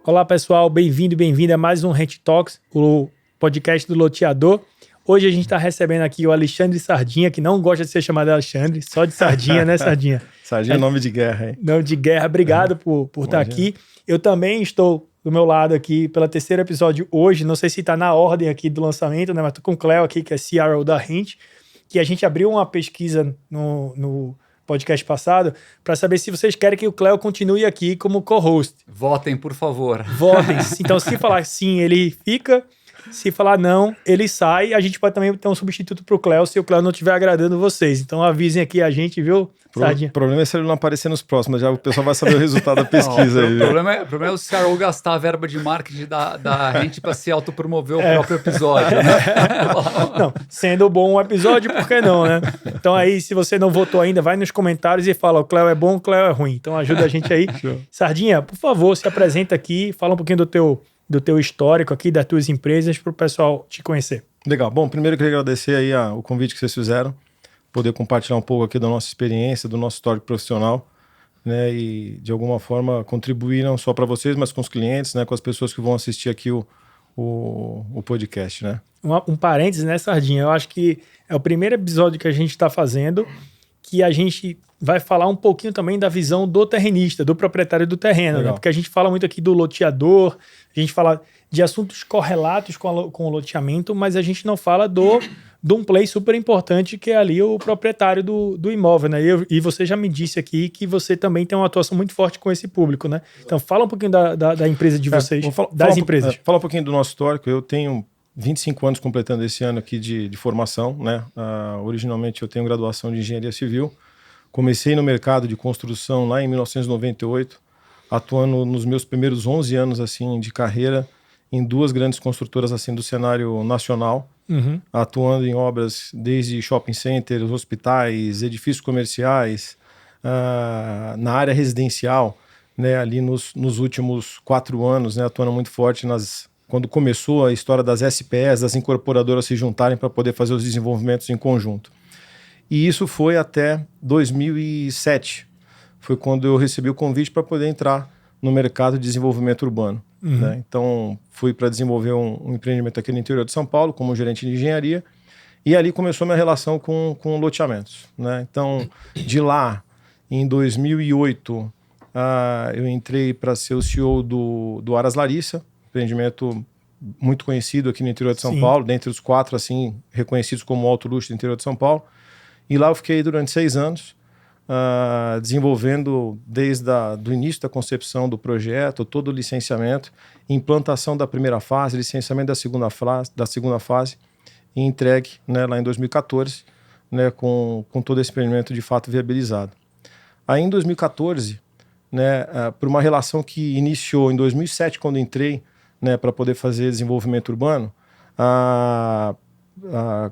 Olá pessoal, bem-vindo e bem-vinda a mais um Rent Talks, o podcast do loteador. Hoje a gente está recebendo aqui o Alexandre Sardinha, que não gosta de ser chamado de Alexandre, só de Sardinha, né, Sardinha? Sardinha é nome de guerra, hein? Nome de guerra, obrigado por estar aqui. Eu também estou do meu lado aqui pelo terceiro episódio hoje, não sei se está na ordem aqui do lançamento, né, mas estou com o Cléo aqui, que é CRO da Rent, que a gente abriu uma pesquisa no podcast passado para saber se vocês querem que o Cléo continue aqui como co-host. Votem, por favor. Votem. Então, se falar sim, ele fica. Se falar não, ele sai. A gente pode também ter um substituto pro Cléo se o Cléo não estiver agradando vocês. Então avisem aqui a gente, viu, Sardinha? O problema é se ele não aparecer nos próximos, já o pessoal vai saber o resultado da pesquisa. O problema é o CRO gastar a verba de marketing da gente para se autopromover o próprio episódio. Né? Não, sendo bom o episódio, por que não, né? Então aí, se você não votou ainda, vai nos comentários e fala, o Cléo é bom, o Cléo é ruim. Então ajuda a gente aí. Sardinha, por favor, se apresenta aqui, fala um pouquinho do teu histórico aqui, das tuas empresas, para o pessoal te conhecer. Legal. Bom, primeiro eu queria agradecer aí o convite que vocês fizeram, poder compartilhar um pouco aqui da nossa experiência, do nosso histórico profissional, né, e de alguma forma contribuir não só para vocês, mas com os clientes, né, com as pessoas que vão assistir aqui o podcast, né. Um parênteses, né, Sardinha? Eu acho que é o primeiro episódio que a gente está fazendo que a gente vai falar um pouquinho também da visão do terrenista, do proprietário do terreno, né? Porque a gente fala muito aqui do loteador, a gente fala de assuntos correlatos com o loteamento, mas a gente não fala de um play super importante que é ali o proprietário do imóvel, né? E você já me disse aqui que você também tem uma atuação muito forte com esse público, né? Então fala um pouquinho da empresa de vocês, das empresas. Fala um pouquinho do nosso histórico. Eu tenho 25 anos completando esse ano aqui de formação, né? Originalmente eu tenho graduação de engenharia civil. Comecei no mercado de construção lá em 1998, atuando nos meus primeiros 11 anos assim de carreira em duas grandes construtoras assim do cenário nacional, atuando em obras desde shopping centers, hospitais, edifícios comerciais, na área residencial, né? Ali nos últimos 4 anos, né? Atuando muito forte quando começou a história das SPS, das incorporadoras se juntarem para poder fazer os desenvolvimentos em conjunto. E isso foi até 2007. Foi quando eu recebi o convite para poder entrar no mercado de desenvolvimento urbano. Né? Então, fui para desenvolver um empreendimento aqui no interior de São Paulo, como gerente de engenharia. E ali começou minha relação com loteamentos. Né? Então, de lá, em 2008, eu entrei para ser o CEO do Aras Larissa, empreendimento muito conhecido aqui no interior de São Paulo, dentre os 4 assim, reconhecidos como alto luxo do interior de São Paulo. E lá eu fiquei durante 6 anos, desenvolvendo desde do início da concepção do projeto, todo o licenciamento, implantação da primeira fase, licenciamento da segunda fase e entregue, né, lá em 2014, né, com todo esse empreendimento de fato viabilizado. Aí em 2014, né, por uma relação que iniciou em 2007, quando entrei, né, para poder fazer desenvolvimento urbano,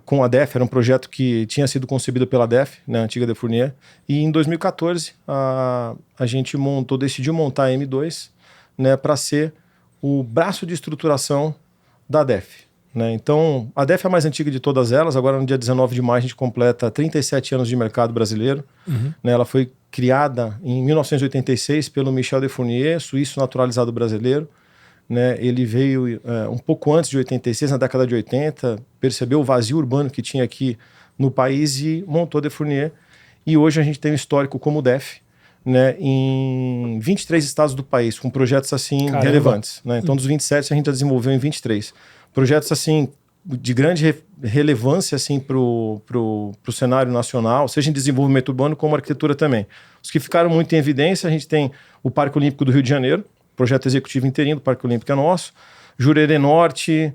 com a DEF, era um projeto que tinha sido concebido pela DEF, né, a antiga De Fournier, e em 2014 a gente decidiu montar a M2, né, para ser o braço de estruturação da DEF. Né? Então, a DEF é a mais antiga de todas elas, agora no dia 19 de maio a gente completa 37 anos de mercado brasileiro. Né? Ela foi criada em 1986 pelo Michel De Fournier, suíço naturalizado brasileiro. Né, ele veio um pouco antes de 86, na década de 80, percebeu o vazio urbano que tinha aqui no país e montou a De Fournier. E hoje a gente tem um histórico como DEF, né, em 23 estados do país, com projetos assim relevantes. Né? Então, dos 27, a gente já desenvolveu em 23. Projetos assim de grande relevância assim, para o cenário nacional, seja em desenvolvimento urbano como arquitetura também. Os que ficaram muito em evidência, a gente tem o Parque Olímpico do Rio de Janeiro, projeto executivo inteirinho do Parque Olímpico é nosso, Jurerê Norte,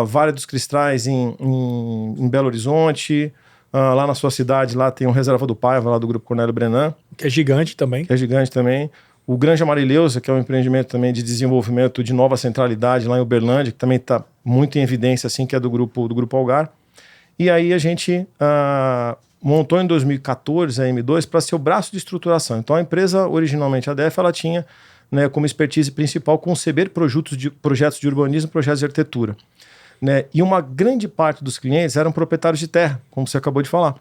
Vale dos Cristais em Belo Horizonte, lá na sua cidade, lá tem um Reserva do Paiva, lá do Grupo Cornélio Brenan. Que é gigante também. O Granja Marileusa, que é um empreendimento também de desenvolvimento de nova centralidade lá em Uberlândia, que também está muito em evidência, assim, que é do Grupo Algar. E aí a gente montou em 2014 a M2 para ser o braço de estruturação. Então a empresa, originalmente a DEF, ela tinha, né, como expertise principal conceber projetos de urbanismo, projetos de arquitetura. Né? E uma grande parte dos clientes eram proprietários de terra, como você acabou de falar.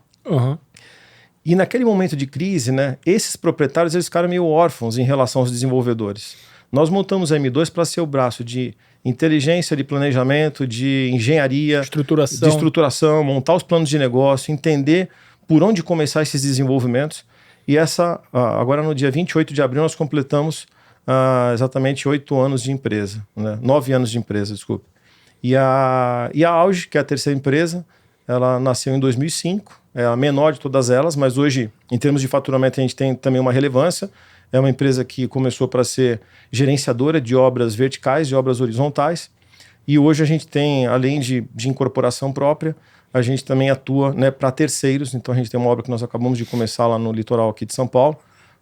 E naquele momento de crise, né, esses proprietários eles ficaram meio órfãos em relação aos desenvolvedores. Nós montamos a M2 para ser o braço de inteligência, de planejamento, de engenharia, de estruturação, montar os planos de negócio, entender por onde começar esses desenvolvimentos. E agora no dia 28 de abril nós completamos exatamente 8 anos de empresa, né? 9 anos de empresa, desculpe. E a Auge, que é a terceira empresa, ela nasceu em 2005, é a menor de todas elas, mas hoje, em termos de faturamento, a gente tem também uma relevância. É uma empresa que começou para ser gerenciadora de obras verticais, de obras horizontais. E hoje a gente tem, além de incorporação própria, a gente também atua, né, para terceiros. Então a gente tem uma obra que nós acabamos de começar lá no litoral aqui de São Paulo,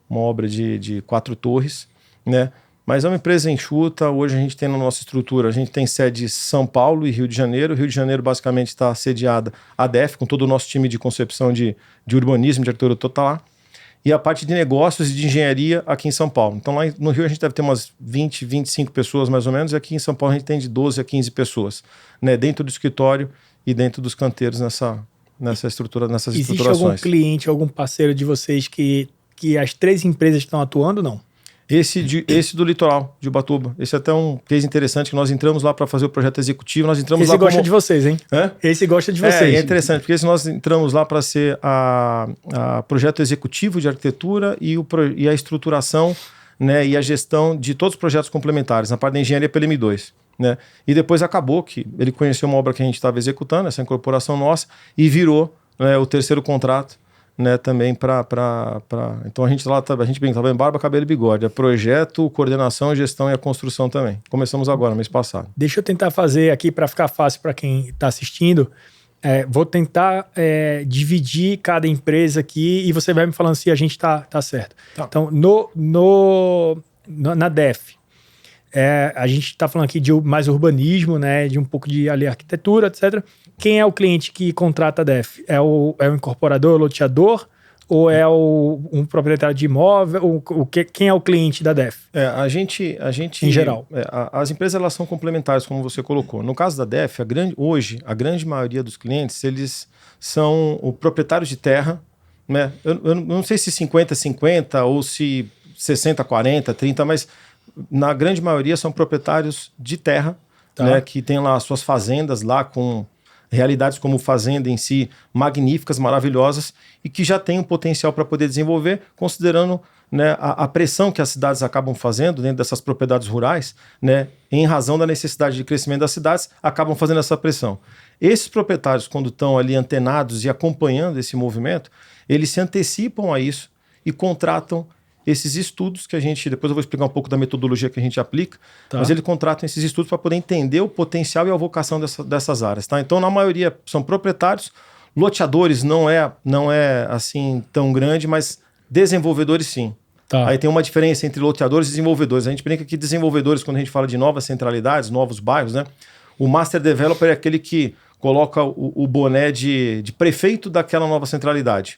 uma obra de 4 torres, né? Mas é uma empresa enxuta. Hoje a gente tem na nossa estrutura, a gente tem sede em São Paulo e Rio de Janeiro. Rio de Janeiro basicamente está sediada a DEF, com todo o nosso time de concepção de urbanismo, de arquitetura toda tá lá. E a parte de negócios e de engenharia aqui em São Paulo. Então lá no Rio a gente deve ter umas 20, 25 pessoas mais ou menos, e aqui em São Paulo a gente tem de 12 a 15 pessoas, né, dentro do escritório e dentro dos canteiros nessas estruturações. Existe algum cliente, algum parceiro de vocês que as 3 empresas estão atuando ou não? Esse do litoral de Ubatuba. Esse é até um case interessante, que nós entramos lá para fazer o projeto executivo. Nós entramos esse lá gosta de vocês, hein? Hã? Esse gosta de vocês. É interessante, porque nós entramos lá para ser a projeto executivo de arquitetura e a estruturação, né, e a gestão de todos os projetos complementares, na parte da engenharia pela M2. Né? E depois acabou que ele conheceu uma obra que a gente estava executando, essa incorporação nossa, e virou, né, o terceiro contrato, né, também então a gente brinca, tá vendo? Barba, cabelo e bigode, é projeto, coordenação, gestão e a construção também. Começamos agora, mês passado. Deixa eu tentar fazer aqui para ficar fácil para quem está assistindo. Vou tentar dividir cada empresa aqui e você vai me falando se a gente tá certo. Tá. Então, na DEF, a gente está falando aqui de mais urbanismo, né, de um pouco de ali, arquitetura, etc. Quem é o cliente que contrata a DEF? É o incorporador, o loteador? Ou é um proprietário de imóvel? Quem é o cliente da DEF? A gente em geral. As empresas elas são complementares, como você colocou. No caso da DEF, hoje, a grande maioria dos clientes, eles são o proprietários de terra, né? Eu não sei se 50-50 ou se 60-40, 30, mas na grande maioria são proprietários de terra, tá, né, que tem lá suas fazendas lá com realidades como fazenda em si, magníficas, maravilhosas, e que já tem um potencial para poder desenvolver, considerando, né, a pressão que as cidades acabam fazendo dentro dessas propriedades rurais, né, em razão da necessidade de crescimento das cidades, acabam fazendo essa pressão. Esses proprietários, quando estão ali antenados e acompanhando esse movimento, eles se antecipam a isso e contratam esses estudos que a gente, depois eu vou explicar um pouco da metodologia que a gente aplica, tá, mas eles contratam esses estudos para poder entender o potencial e a vocação dessas áreas, tá? Então, na maioria, são proprietários, loteadores não é assim tão grande, mas desenvolvedores sim. Tá. Aí tem uma diferença entre loteadores e desenvolvedores. A gente brinca que desenvolvedores, quando a gente fala de novas centralidades, novos bairros, né? O master developer é aquele que coloca o boné de prefeito daquela nova centralidade.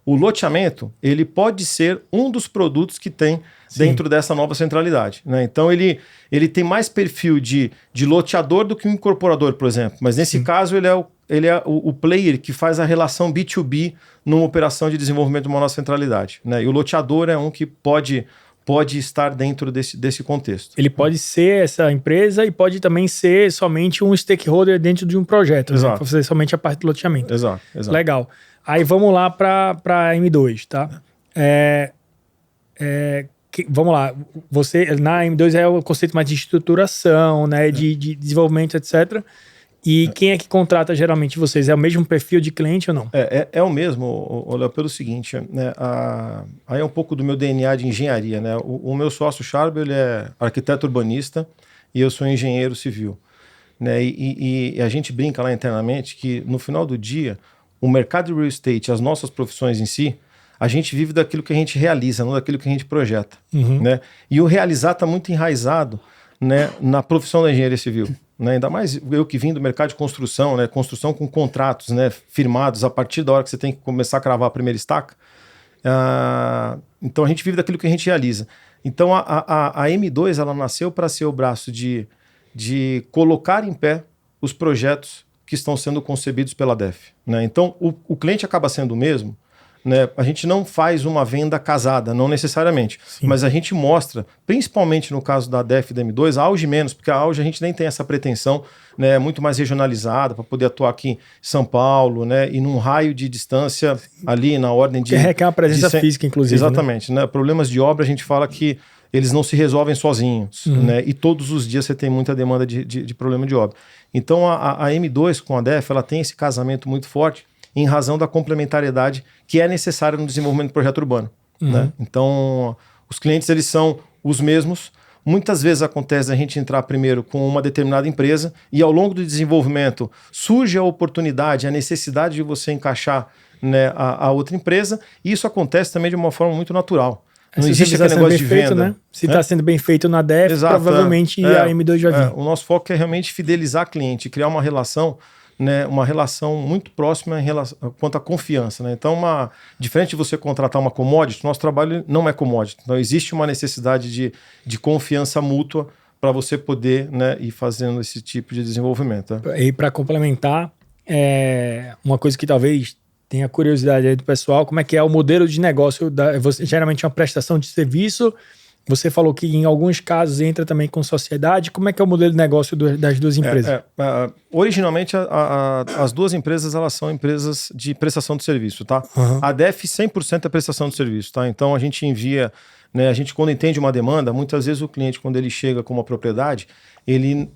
O loteamento, ele pode ser um dos produtos que tem, sim, dentro dessa nova centralidade, né? Então, ele tem mais perfil de loteador do que um incorporador, por exemplo. Mas, nesse, sim, caso, ele é o player que faz a relação B2B numa operação de desenvolvimento de uma nova centralidade, né? E o loteador é um que pode estar dentro desse contexto. Ele pode ser essa empresa e pode também ser somente um stakeholder dentro de um projeto. Exato. Né? Para fazer somente a parte do loteamento. Exato. Legal. Aí vamos lá para a M2, tá? Vamos lá. Você, na M2 é o conceito mais de estruturação, né? De desenvolvimento, etc. E quem é que contrata geralmente vocês? É o mesmo perfil de cliente ou não? É o mesmo, Léo, pelo seguinte, né? Aí é um pouco do meu DNA de engenharia, né? O meu sócio, Charbo, ele é arquiteto urbanista e eu sou engenheiro civil, né? E a gente brinca lá internamente que no final do dia, o mercado de real estate, as nossas profissões em si, a gente vive daquilo que a gente realiza, não daquilo que a gente projeta. Uhum. Né? E o realizar está muito enraizado, né, na profissão da engenharia civil. Né? Ainda mais eu que vim do mercado de construção, né, construção com contratos, né, firmados a partir da hora que você tem que começar a cravar a primeira estaca. Então a gente vive daquilo que a gente realiza. Então a M2 ela nasceu para ser o braço de colocar em pé os projetos que estão sendo concebidos pela DEF. Né? Então, o cliente acaba sendo o mesmo, né? A gente não faz uma venda casada, não necessariamente, mas a gente mostra, principalmente no caso da DEF e da M2, a Auge menos, porque a Auge a gente nem tem essa pretensão, né? Muito mais regionalizada para poder atuar aqui em São Paulo, né? E num raio de distância ali na ordem de... Que requer uma presença física, inclusive. Exatamente, né? Problemas de obra a gente fala que eles não se resolvem sozinhos, né? E todos os dias você tem muita demanda de problema de obra. Então a M2 com a DEF, ela tem esse casamento muito forte em razão da complementariedade que é necessária no desenvolvimento do projeto urbano, né? Então os clientes eles são os mesmos. Muitas vezes acontece a gente entrar primeiro com uma determinada empresa e ao longo do desenvolvimento surge a oportunidade, a necessidade de você encaixar, né, a outra empresa, e isso acontece também de uma forma muito natural. Não existe aquele negócio de venda. Né? Se está sendo bem feito na DEF, exato, provavelmente a M2 já vem. O nosso foco é realmente fidelizar cliente, criar uma relação, né, uma relação muito próxima quanto à confiança, né? Então, diferente de você contratar uma commodity, nosso trabalho não é commodity. Então, existe uma necessidade de confiança mútua para você poder, né, ir fazendo esse tipo de desenvolvimento. Né? E para complementar, uma coisa que talvez tenha curiosidade aí do pessoal, como é que é o modelo de negócio? Geralmente é uma prestação de serviço. Você falou que em alguns casos entra também com sociedade. Como é que é o modelo de negócio das duas empresas? Originalmente, as duas empresas elas são empresas de prestação de serviço, tá? A DEF 100% é prestação de serviço, tá? Então a gente envia, né, a gente quando entende uma demanda, muitas vezes o cliente, quando ele chega com uma propriedade, ele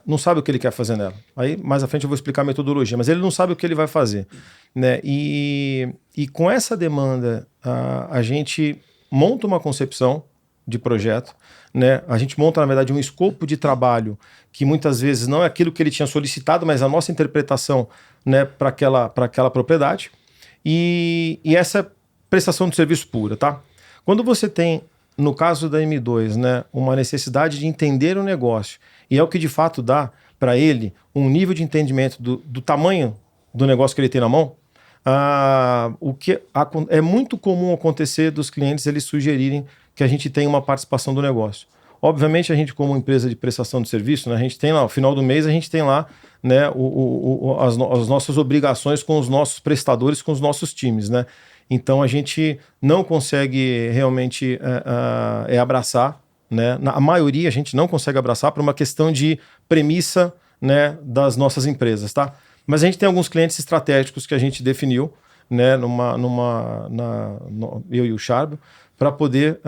não sabe o que ele quer fazer nela. Aí mais à frente eu vou explicar a metodologia, mas ele não sabe o que ele vai fazer, né? E com essa demanda, a gente monta uma concepção de projeto, né? A gente monta, na verdade, um escopo de trabalho que muitas vezes não é aquilo que ele tinha solicitado, mas a nossa interpretação, né, para aquela propriedade. E essa é prestação de serviço pura, tá? Quando você tem, no caso da M2, né, uma necessidade de entender o negócio, e é o que de fato dá para ele um nível de entendimento do tamanho do negócio que ele tem na mão, o que é muito comum acontecer dos clientes eles sugerirem que a gente tenha uma participação do negócio. Obviamente, a gente, como empresa de prestação de serviço, né, a gente tem lá, ao final do mês, a gente tem lá, né, as nossas obrigações com os nossos prestadores, com os nossos times, né? Então, a gente não consegue realmente abraçar, né? A maioria a gente não consegue abraçar por uma questão de premissa, né, das nossas empresas, tá? Mas a gente tem alguns clientes estratégicos que a gente definiu, né, eu e o Charbel, para poder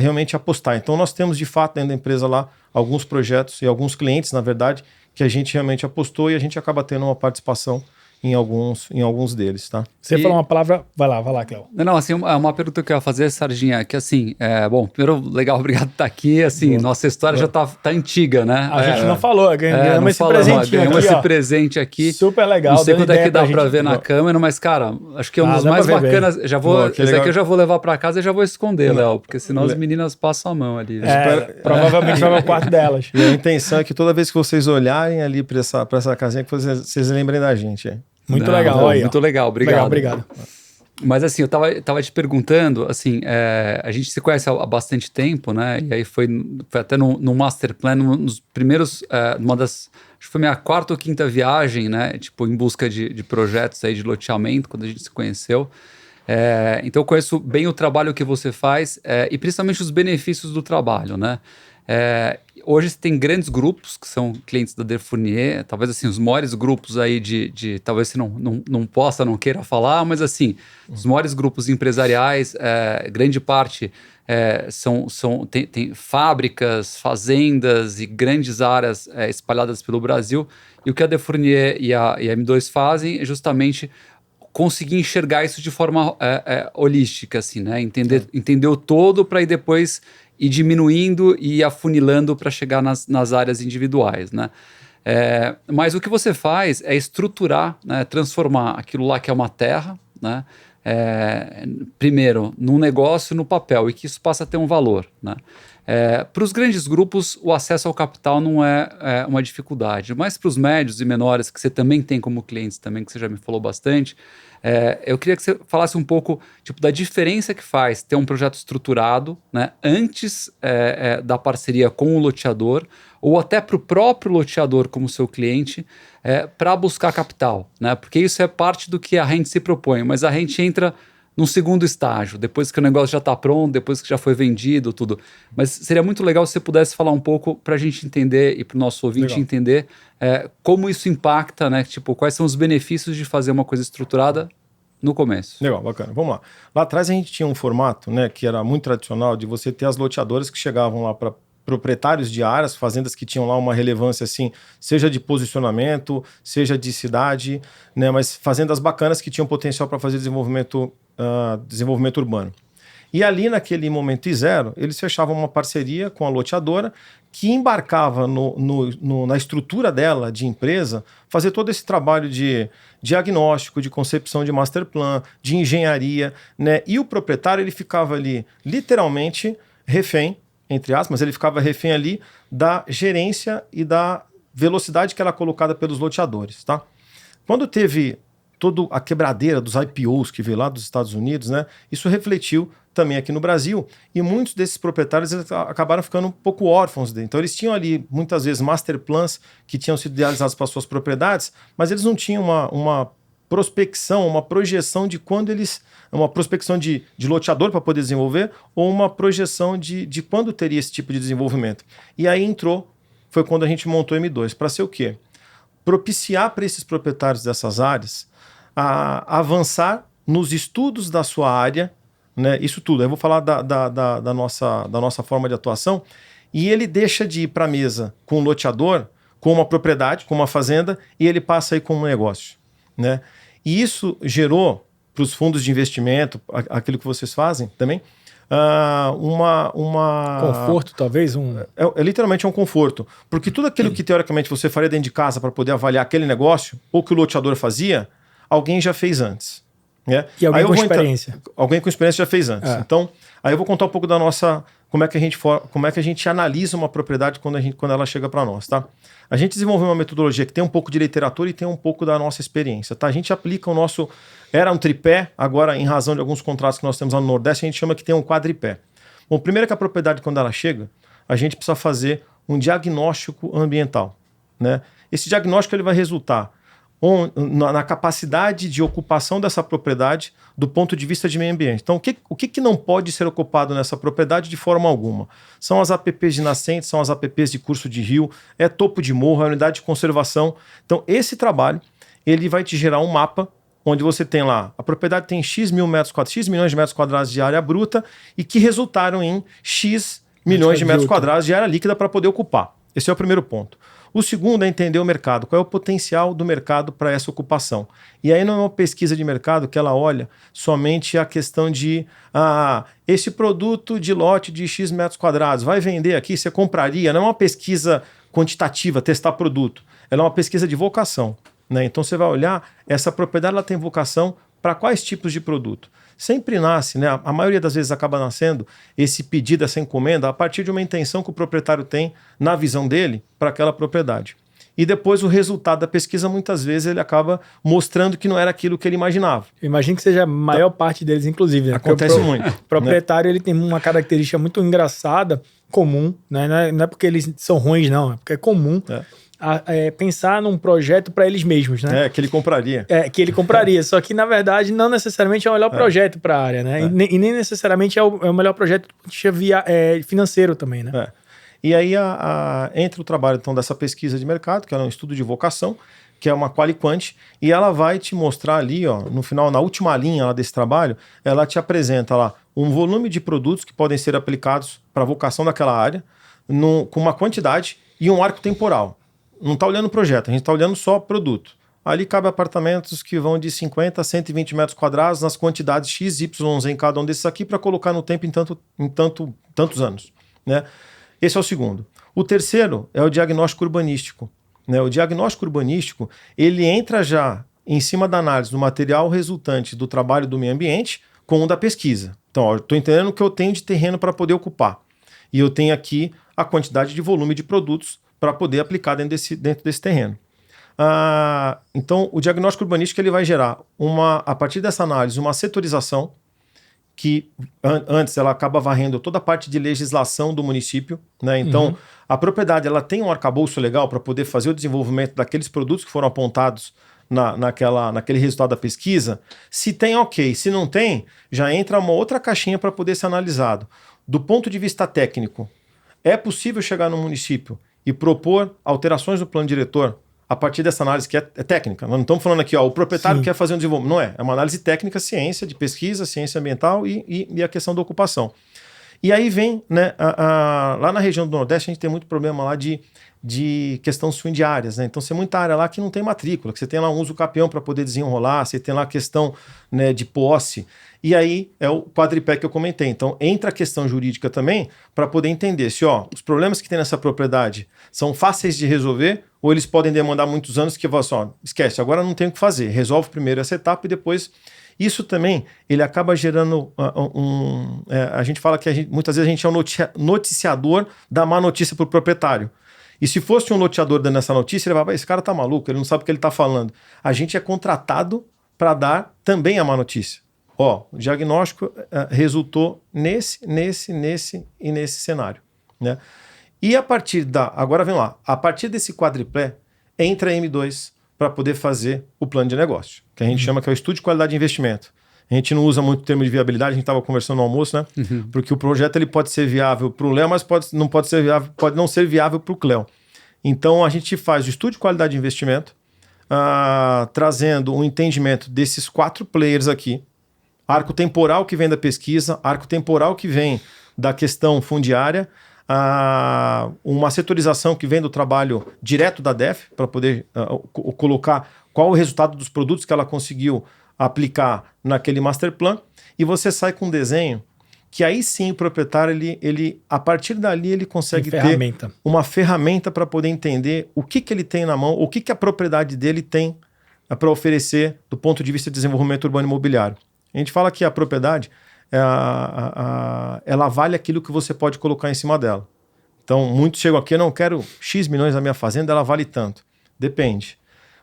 realmente apostar. Então, nós temos, de fato, dentro da empresa lá, alguns projetos e alguns clientes, na verdade, que a gente realmente apostou e a gente acaba tendo uma participação em alguns deles, tá? Você falou uma palavra... Vai lá, Cléo. Não, assim, uma pergunta que eu ia fazer, Sardinha, que assim, bom, primeiro, legal, obrigado por estar aqui, assim, nossa história já tá antiga, né? A gente não falou, ganhamos esse presentinho aqui, esse presente aqui. Super legal. Não sei quanto é que dá pra ver na câmera, mas, cara, acho que é um dos mais bacanas. Esse aqui eu já vou levar pra casa e já vou esconder, Léo, porque senão as meninas passam a mão ali. Provavelmente vai no quarto delas. E a intenção é que toda vez que vocês olharem ali pra essa casinha, que vocês lembrem da gente, Muito legal. Muito legal, obrigado. Obrigado. Mas assim, eu tava te perguntando, assim, a gente se conhece há bastante tempo, né? E aí foi até no Master Plan, nos primeiros, acho que foi minha quarta ou quinta viagem, né? Tipo, em busca de projetos aí de loteamento, quando a gente se conheceu. Então eu conheço bem o trabalho que você faz e principalmente os benefícios do trabalho, né? Hoje você tem grandes grupos que são clientes da Defournier, talvez assim, os maiores grupos aí talvez você não queira falar, mas assim, os maiores grupos empresariais, grande parte tem fábricas, fazendas e grandes áreas espalhadas pelo Brasil, e o que a Defournier e a M2 fazem é justamente conseguir enxergar isso de forma holística, assim, né? Entender o todo para ir depois ir diminuindo e afunilando para chegar nas áreas individuais, né? Mas o que você faz é estruturar, né, transformar aquilo lá que é uma terra, né, primeiro num negócio, no papel, e que isso passa a ter um valor, né? Para os grandes grupos, o acesso ao capital não é uma dificuldade, mas para os médios e menores, que você também tem como clientes, também, que você já me falou bastante, eu queria que você falasse um pouco tipo, da diferença que faz ter um projeto estruturado, né, antes da parceria com o loteador, ou até para o próprio loteador como seu cliente, para buscar capital, né? Porque isso é parte do que a Rent se propõe, mas a Rent entra num segundo estágio, depois que o negócio já está pronto, depois que já foi vendido, tudo. Mas seria muito legal se você pudesse falar um pouco para a gente entender e para o nosso ouvinte entender como isso impacta, né? Tipo, quais são os benefícios de fazer uma coisa estruturada no começo. Legal, bacana. Vamos lá. Lá atrás a gente tinha um formato, né, que era muito tradicional, de você ter as loteadoras que chegavam lá para proprietários de áreas, fazendas que tinham lá uma relevância assim, seja de posicionamento, seja de cidade, né, mas fazendas bacanas que tinham potencial para fazer desenvolvimento urbano. E ali naquele momento zero, eles fechavam uma parceria com a loteadora que embarcava na estrutura dela de empresa, fazer todo esse trabalho de diagnóstico, de concepção de master plan, de engenharia, né? E o proprietário ele ficava ali literalmente refém, entre aspas, mas ele ficava refém ali da gerência e da velocidade que era colocada pelos loteadores, tá? Quando teve toda a quebradeira dos IPOs que veio lá dos Estados Unidos, né? Isso refletiu também aqui no Brasil, e muitos desses proprietários acabaram ficando um pouco órfãos dele. Então eles tinham ali, muitas vezes, master plans que tinham sido idealizados para suas propriedades, mas eles não tinham uma prospecção, uma projeção de quando eles... uma prospecção de loteador para poder desenvolver, ou uma projeção de quando teria esse tipo de desenvolvimento. E aí foi quando a gente montou o M2, para ser o quê? Propiciar para esses proprietários dessas áreas a avançar nos estudos da sua área, né? Isso tudo. Eu vou falar da nossa forma de atuação, e ele deixa de ir para a mesa com um loteador, com uma propriedade, com uma fazenda, e ele passa aí com um negócio, né? E isso gerou para os fundos de investimento, aquilo que vocês fazem também, conforto, talvez? Literalmente um conforto. Porque tudo aquilo que teoricamente você faria dentro de casa para poder avaliar aquele negócio, ou que o loteador fazia, alguém já fez antes. Né? E alguém com experiência. Alguém com experiência já fez antes. Então, aí eu vou contar um pouco da nossa... Como é que a gente analisa uma propriedade quando ela chega para nós, tá? A gente desenvolveu uma metodologia que tem um pouco de literatura e tem um pouco da nossa experiência, tá? A gente aplica o nosso... Era um tripé, agora, em razão de alguns contratos que nós temos lá no Nordeste, a gente chama que tem um quadripé. Bom, primeiro que a propriedade, quando ela chega, a gente precisa fazer um diagnóstico ambiental, né? Esse diagnóstico ele vai resultar na capacidade de ocupação dessa propriedade do ponto de vista de meio ambiente. Então, o que não pode ser ocupado nessa propriedade de forma alguma? São as APPs de nascente, são as APPs de curso de rio, é topo de morro, é unidade de conservação. Então, esse trabalho, ele vai te gerar um mapa onde você tem lá, a propriedade tem X milhões de metros quadrados de área bruta e que resultaram em X milhões de metros quadrados de área líquida para poder ocupar. Esse é o primeiro ponto. O segundo é entender o mercado, qual é o potencial do mercado para essa ocupação. E aí não é uma pesquisa de mercado que ela olha somente a questão de esse produto de lote de X metros quadrados, vai vender aqui, você compraria? Não é uma pesquisa quantitativa, testar produto. Ela é uma pesquisa de vocação, né? Então você vai olhar, essa propriedade ela tem vocação para quais tipos de produto? Sempre nasce, né? A maioria das vezes acaba nascendo esse pedido, essa encomenda, a partir de uma intenção que o proprietário tem na visão dele para aquela propriedade. E depois o resultado da pesquisa, muitas vezes, ele acaba mostrando que não era aquilo que ele imaginava. Eu imagino que seja a maior parte deles, inclusive. Né? Acontece muito. O proprietário, né? Ele tem uma característica muito engraçada, comum, né? Não é porque eles são ruins, não, é porque é comum. Pensar num projeto para eles mesmos, né? Que ele compraria. Que ele compraria, só que na verdade não necessariamente é o melhor projeto para a área, né? E nem necessariamente é o melhor projeto financeiro também, né? E aí entra o trabalho então dessa pesquisa de mercado, que é um estudo de vocação, que é uma quali-quant, e ela vai te mostrar ali, ó, no final, na última linha lá desse trabalho, ela te apresenta lá um volume de produtos que podem ser aplicados para a vocação daquela área, com uma quantidade e um arco temporal. Não está olhando o projeto, a gente está olhando só produto. Ali cabe apartamentos que vão de 50 a 120 metros quadrados nas quantidades X, Y, Z em cada um desses aqui para colocar no tempo em tantos anos, né? Esse é o segundo. O terceiro é o diagnóstico urbanístico, né? O diagnóstico urbanístico, ele entra já em cima da análise do material resultante do trabalho do meio ambiente com o da pesquisa. Então, eu estou entendendo o que eu tenho de terreno para poder ocupar. E eu tenho aqui a quantidade de volume de produtos para poder aplicar dentro desse terreno. Então, o diagnóstico urbanístico ele vai gerar, a partir dessa análise, uma setorização que antes ela acaba varrendo toda a parte de legislação do município, né? Então, a propriedade ela tem um arcabouço legal para poder fazer o desenvolvimento daqueles produtos que foram apontados naquele resultado da pesquisa? Se tem, ok. Se não tem, já entra uma outra caixinha para poder ser analisado. Do ponto de vista técnico, é possível chegar no município e propor alterações no plano diretor a partir dessa análise que é técnica? Nós não estamos falando aqui, o proprietário quer fazer um desenvolvimento. Não é. É uma análise técnica, ciência de pesquisa, ciência ambiental e a questão da ocupação. E aí vem, né, lá na região do Nordeste, a gente tem muito problema lá de questão fundiárias, né? Então, você tem muita área lá que não tem matrícula, que você tem lá um uso capião para poder desenrolar, você tem lá a questão, né, de posse. E aí é o quadripé que eu comentei. Então, entra a questão jurídica também para poder entender se os problemas que tem nessa propriedade são fáceis de resolver ou eles podem demandar muitos anos que você esquece, agora não tem o que fazer. Resolve primeiro essa etapa e depois... Isso também, ele acaba gerando a gente fala que muitas vezes a gente é um noticiador da má notícia para o proprietário. E se fosse um loteador dando essa notícia, ele vai, esse cara tá maluco, ele não sabe o que ele tá falando. A gente é contratado para dar também a má notícia. O diagnóstico resultou nesse e nesse cenário, né? E a partir agora vem lá, a partir desse quadriplé, entra a M2 para poder fazer o plano de negócio, que a gente chama que é o estudo de qualidade de investimento. A gente não usa muito o termo de viabilidade, a gente estava conversando no almoço, né? Porque o projeto ele pode ser viável para o Léo, mas pode não ser viável para o Cléo. Então a gente faz o estudo de qualidade de investimento, trazendo um entendimento desses 4 players aqui, arco temporal que vem da pesquisa, arco temporal que vem da questão fundiária, uma setorização que vem do trabalho direto da DEF, para poder colocar qual o resultado dos produtos que ela conseguiu aplicar naquele master plan, e você sai com um desenho que aí sim o proprietário, ele a partir dali, ele consegue ter uma ferramenta para poder entender o que ele tem na mão, o que a propriedade dele tem para oferecer do ponto de vista de desenvolvimento urbano imobiliário. A gente fala que a propriedade ela vale aquilo que você pode colocar em cima dela. Então, muitos chegam aqui, eu não quero X milhões na minha fazenda, ela vale tanto. Depende.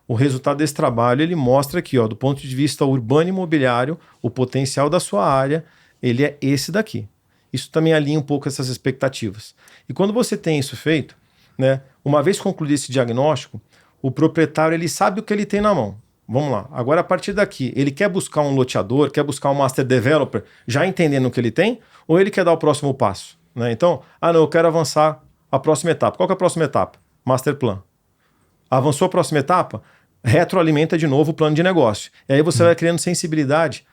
O resultado desse trabalho, ele mostra aqui, do ponto de vista urbano imobiliário, o potencial da sua área, ele é esse daqui. Isso também alinha um pouco essas expectativas. E quando você tem isso feito, né, uma vez concluído esse diagnóstico, o proprietário, ele sabe o que ele tem na mão. Vamos lá. Agora, a partir daqui, ele quer buscar um loteador, quer buscar um master developer, já entendendo o que ele tem, ou ele quer dar o próximo passo? Né? Então, não, eu quero avançar a próxima etapa. Qual que é a próxima etapa? Master plan. Avançou a próxima etapa? Retroalimenta de novo o plano de negócio. E aí você vai criando sensibilidade.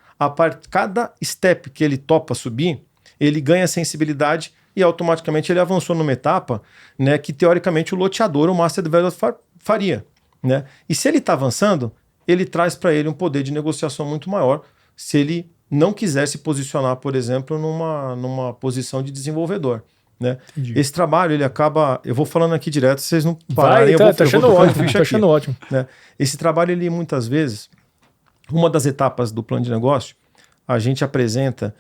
Cada step que ele topa subir, ele ganha sensibilidade e automaticamente ele avançou numa etapa, né, que teoricamente o loteador, o master developer faria. Né? E se ele está avançando, ele traz para ele um poder de negociação muito maior se ele não quiser se posicionar, por exemplo, numa posição de desenvolvedor. Né? Esse trabalho, ele acaba... Eu vou falando aqui direto, vocês não pararem. Tá achando ótimo. Né? Esse trabalho, ele muitas vezes, uma das etapas do plano de negócio, a gente apresenta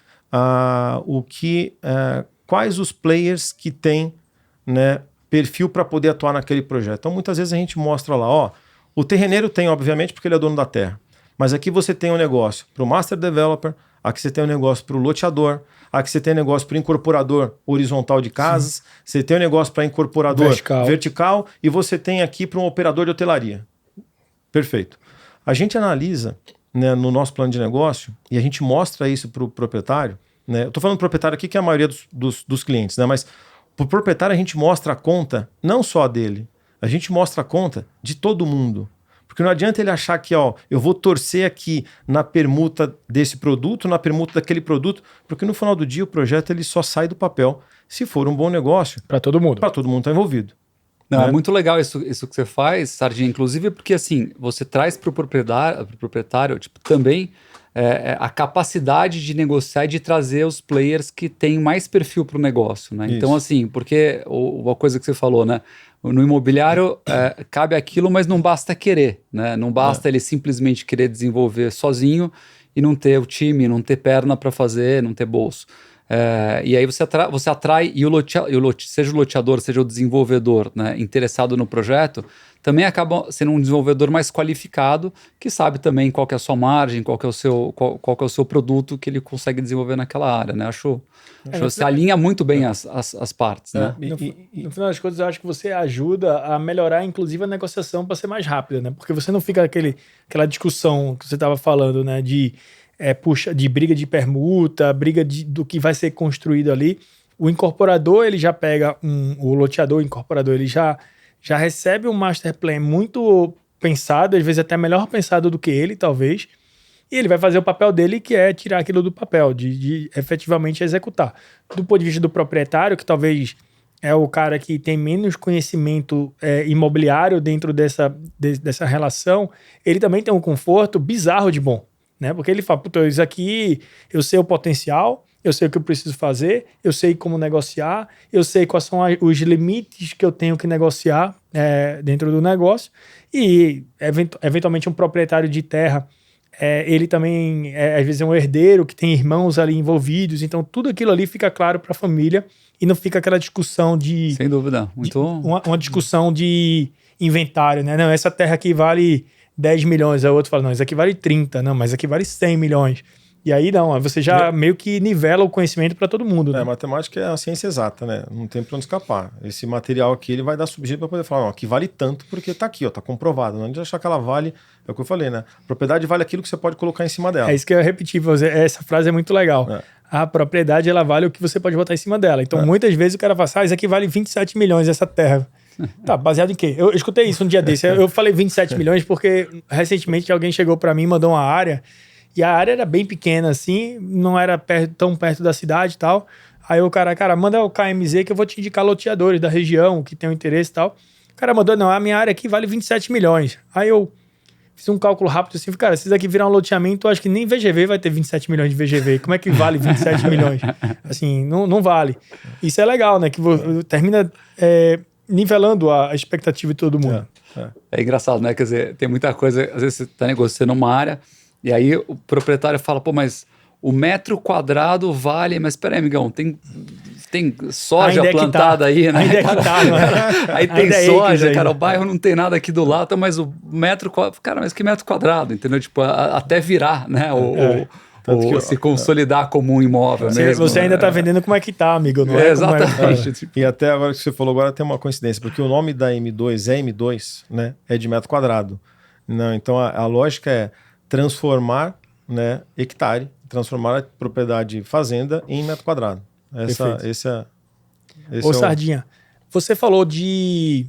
quais os players que têm, né, perfil para poder atuar naquele projeto. Então, muitas vezes a gente mostra lá, o terreneiro tem, obviamente, porque ele é dono da terra. Mas aqui você tem um negócio para o master developer, aqui você tem um negócio para o loteador, aqui você tem um negócio para o incorporador horizontal de casas, sim, você tem um negócio para incorporador vertical e você tem aqui para um operador de hotelaria. Perfeito. A gente analisa, né, no nosso plano de negócio e a gente mostra isso para o proprietário. Né? Eu estou falando proprietário aqui que é a maioria dos clientes, né? Mas para o proprietário a gente mostra a conta não só dele, a gente mostra a conta de todo mundo. Porque não adianta ele achar que, eu vou torcer aqui na permuta desse produto, na permuta daquele produto, porque no final do dia o projeto ele só sai do papel se for um bom negócio. Para todo mundo. Para todo mundo estar envolvido. Não, é muito legal isso que você faz, Sardinha, inclusive porque assim, você traz para o proprietário também a capacidade de negociar e de trazer os players que têm mais perfil para o negócio, né? Então assim, porque uma coisa que você falou, né? No imobiliário cabe aquilo, mas não basta querer, né? Não basta ele simplesmente querer desenvolver sozinho e não ter o time, não ter perna para fazer, não ter bolso. E aí você atrai, e seja o loteador, seja o desenvolvedor, né, interessado no projeto, também acaba sendo um desenvolvedor mais qualificado, que sabe também qual que é a sua margem, qual que é o seu produto que ele consegue desenvolver naquela área, né? Acho você alinha muito bem as partes, né? No final das contas, eu acho que você ajuda a melhorar, inclusive, a negociação para ser mais rápida, né? Porque você não fica aquela discussão que você estava falando, né? De briga de permuta, do que vai ser construído ali. O incorporador, ele já pega o loteador, o incorporador, ele já recebe um master plan muito pensado, às vezes até melhor pensado do que ele, talvez, e ele vai fazer o papel dele, que é tirar aquilo do papel, de efetivamente executar. Do ponto de vista do proprietário, que talvez é o cara que tem menos conhecimento imobiliário dentro dessa relação, ele também tem um conforto bizarro de bom, né? Porque ele fala, puta, isso aqui, eu sei o potencial, eu sei o que eu preciso fazer, eu sei como negociar, eu sei quais são os limites que eu tenho que negociar dentro do negócio. E, eventualmente, um proprietário de terra, ele também, às vezes, é um herdeiro que tem irmãos ali envolvidos. Então, tudo aquilo ali fica claro para a família e não fica aquela discussão de... Sem dúvida. Uma discussão de inventário, né? Não, essa terra aqui vale 10 milhões. Aí o outro fala, não, isso aqui vale 30. Não, mas aqui vale 100 milhões. E aí não, você já meio que nivela o conhecimento para todo mundo. Né? Matemática é a ciência exata, né? Não tem para onde escapar. Esse material aqui, ele vai dar subsídio para poder falar, aqui vale tanto porque tá aqui, tá comprovado. Não adianta achar que ela vale, é o que eu falei, né? Propriedade vale aquilo que você pode colocar em cima dela. É isso que eu repeti, essa frase é muito legal. A propriedade, ela vale o que você pode botar em cima dela. Então, muitas vezes o cara fala isso aqui vale 27 milhões essa terra. Tá, baseado em quê? Eu escutei isso um dia desse. Eu falei 27 milhões porque recentemente alguém chegou para mim e mandou uma área. E a área era bem pequena, assim, não era tão perto da cidade e tal. Aí o cara, manda o KMZ que eu vou te indicar loteadores da região que tem um interesse e tal. O cara mandou, não, a minha área aqui vale 27 milhões. Aí eu fiz um cálculo rápido assim, cara, se isso aqui virar um loteamento, eu acho que nem VGV vai ter 27 milhões de VGV. Como é que vale 27 milhões? Assim, não vale. Isso é legal, né? Que termina nivelando a expectativa de todo mundo. É engraçado, né? Quer dizer, tem muita coisa, às vezes você está negociando uma área, e aí o proprietário fala, pô, mas o metro quadrado vale... Mas peraí, amigão, tem soja plantada aí, né? Ainda é que tá, né? Aí tem soja, cara, o bairro não tem nada aqui do lado, mas o metro quadrado... Cara, mas que metro quadrado, entendeu? Tipo, até virar, né? Se consolidar como um imóvel mesmo. Você ainda tá vendendo como é que tá, amigo. Não exatamente. E até agora que você falou, agora tem uma coincidência, porque o nome da M2 é M2, né? É de metro quadrado. Não, então a lógica é transformar, né, hectare, transformar a propriedade fazenda em metro quadrado. Sardinha, você falou de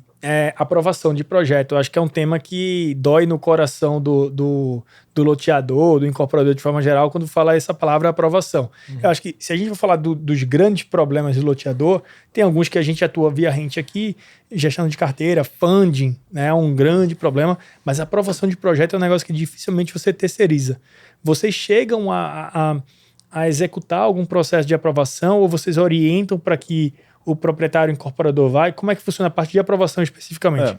aprovação de projeto. Eu acho que é um tema que dói no coração do loteador, do incorporador de forma geral, quando fala essa palavra aprovação. Eu acho que se a gente for falar dos grandes problemas do loteador, tem alguns que a gente atua via rente aqui, gestão de carteira, funding, né, é um grande problema, mas a aprovação de projeto é um negócio que dificilmente você terceiriza. Vocês chegam a executar algum processo de aprovação ou vocês orientam para que o proprietário incorporador vai? Como é que funciona a parte de aprovação especificamente?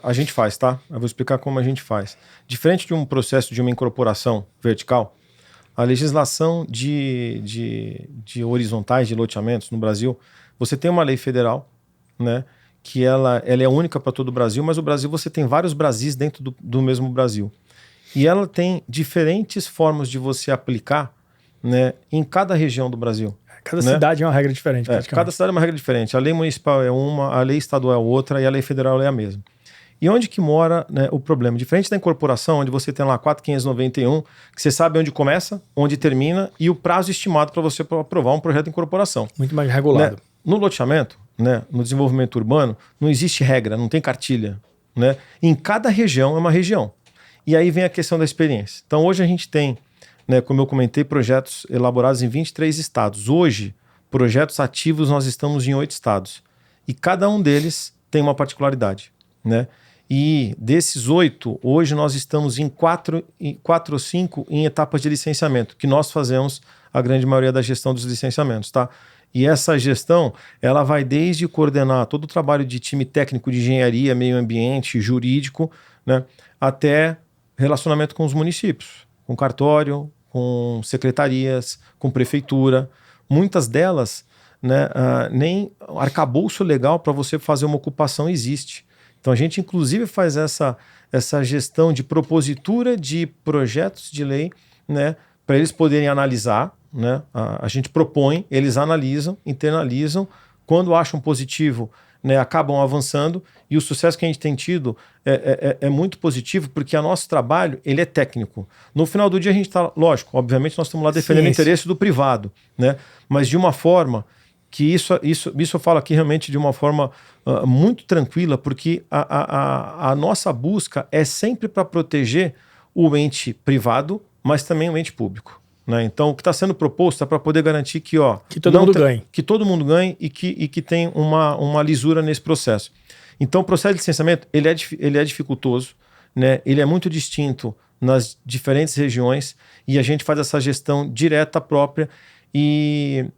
A gente faz, tá? Eu vou explicar como a gente faz. Diferente de um processo de uma incorporação vertical, a legislação de horizontais de loteamentos no Brasil, você tem uma lei federal, né, que ela é única para todo o Brasil, mas o Brasil você tem vários Brasis dentro do mesmo Brasil. E ela tem diferentes formas de você aplicar, né, em cada região do Brasil. Cada cidade é uma regra diferente. Cada cidade é uma regra diferente. A lei municipal é uma, a lei estadual é outra e a lei federal é a mesma. E onde que mora, né, o problema? Diferente da incorporação, onde você tem lá 4.591, que você sabe onde começa, onde termina e o prazo estimado para você aprovar um projeto de incorporação. Muito mais regulado. Né? No loteamento, né, no desenvolvimento urbano, não existe regra, não tem cartilha. Né? Em cada região é uma região. E aí vem a questão da experiência. Então hoje a gente tem, né, como eu comentei, projetos elaborados em 23 estados. Hoje, projetos ativos, nós estamos em 8 estados. E cada um deles tem uma particularidade. Né? E desses 8, hoje nós estamos em 4 ou 5 em etapas de licenciamento, que nós fazemos a grande maioria da gestão dos licenciamentos. Tá? E essa gestão, ela vai desde coordenar todo o trabalho de time técnico de engenharia, meio ambiente, jurídico, né, até relacionamento com os municípios, com cartório, com secretarias, com prefeitura, muitas delas, né, nem arcabouço legal para você fazer uma ocupação existe. Então a gente inclusive faz essa gestão de propositura de projetos de lei, né, para eles poderem analisar, né, a gente propõe, eles analisam, internalizam, quando acham positivo, né, acabam avançando, e o sucesso que a gente tem tido é muito positivo, porque o nosso trabalho ele é técnico. No final do dia a gente está, lógico, obviamente nós estamos lá defendendo o interesse do privado, né, mas de uma forma que isso eu falo aqui realmente de uma forma muito tranquila, porque a nossa busca é sempre para proteger o ente privado, mas também o ente público. Né? Então, o que está sendo proposto é para poder garantir que, que todo mundo ganhe. Que todo mundo ganhe e que tem uma lisura nesse processo. Então, o processo de licenciamento ele é dificultoso, né? Ele é muito distinto nas diferentes regiões e a gente faz essa gestão direta própria e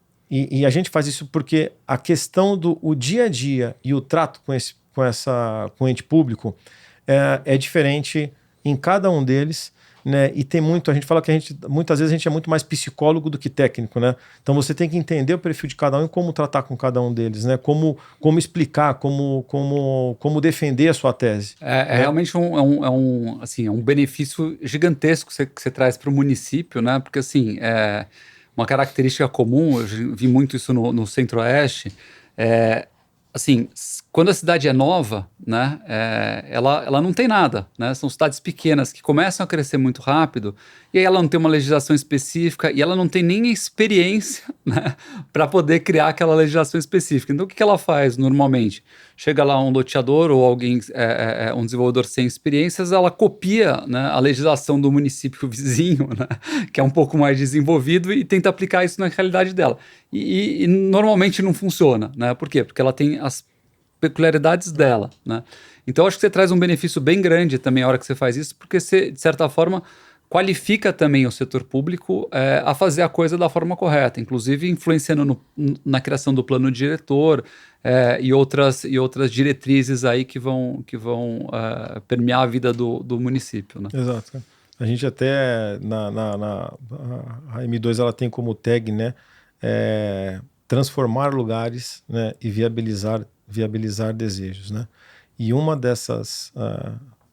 a gente faz isso porque a questão do dia a dia e o trato com o ente público é diferente em cada um deles, né? E tem muito, a gente fala que muitas vezes a gente é muito mais psicólogo do que técnico, né? Então você tem que entender o perfil de cada um e como tratar com cada um deles, né? Como explicar, como defender a sua tese. É realmente um benefício gigantesco que você traz para o município, né? Porque assim, uma característica comum, eu vi muito isso no Centro-Oeste, assim, quando a cidade é nova, né, ela não tem nada, né? São cidades pequenas que começam a crescer muito rápido e aí ela não tem uma legislação específica e ela não tem nem experiência, né, para poder criar aquela legislação específica. Então, o que ela faz normalmente? Chega lá um loteador ou alguém, um desenvolvedor sem experiências, ela copia, né, a legislação do município vizinho, né, que é um pouco mais desenvolvido e tenta aplicar isso na realidade dela. E normalmente não funciona, né? Por quê? Porque ela tem as peculiaridades dela, né? Então, acho que você traz um benefício bem grande também a hora que você faz isso, porque você, de certa forma, qualifica também o setor público a fazer a coisa da forma correta, inclusive influenciando na criação do plano diretor e outras diretrizes aí que vão permear a vida do município, né? Exato. A gente até, a M2 ela tem como tag, né, transformar lugares, né, e viabilizar desejos, né? E uma dessas,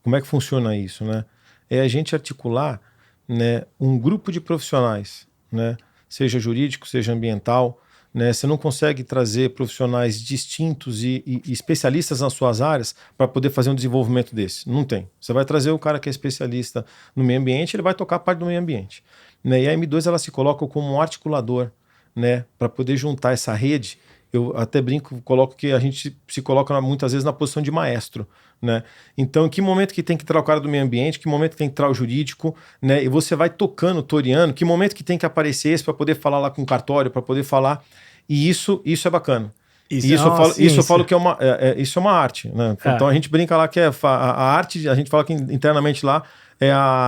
como é que funciona isso, né? É a gente articular, né, um grupo de profissionais, né, seja jurídico, seja ambiental, né? Você não consegue trazer profissionais distintos e especialistas nas suas áreas para poder fazer um desenvolvimento desse. Não tem. Você vai trazer o cara que é especialista no meio ambiente, ele vai tocar a parte do meio ambiente, né? E a M2 ela se coloca como um articulador, né, para poder juntar essa rede. Eu até brinco, coloco que a gente se coloca muitas vezes na posição de maestro, né? Então, em que momento que tem que entrar o cara do meio ambiente, que momento que tem que entrar o jurídico, né? E você vai tocando, toreando, que momento que tem que aparecer esse para poder falar lá com o cartório, para poder falar. E isso é bacana. Isso eu falo que isso é uma arte, né? Então a gente brinca lá que a arte, a gente fala que internamente lá,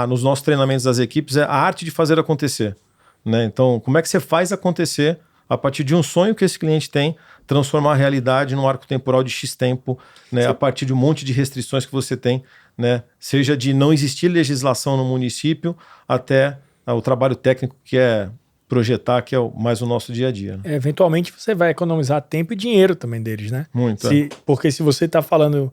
nos nossos treinamentos das equipes, é a arte de fazer acontecer, né? Então, como é que você faz acontecer a partir de um sonho que esse cliente tem, transformar a realidade num arco temporal de X tempo, né? A partir de um monte de restrições que você tem, né? Seja de não existir legislação no município, até o trabalho técnico que é projetar, que é mais o nosso dia a dia. Né? Eventualmente você vai economizar tempo e dinheiro também deles, né? Muito. Porque se você está falando,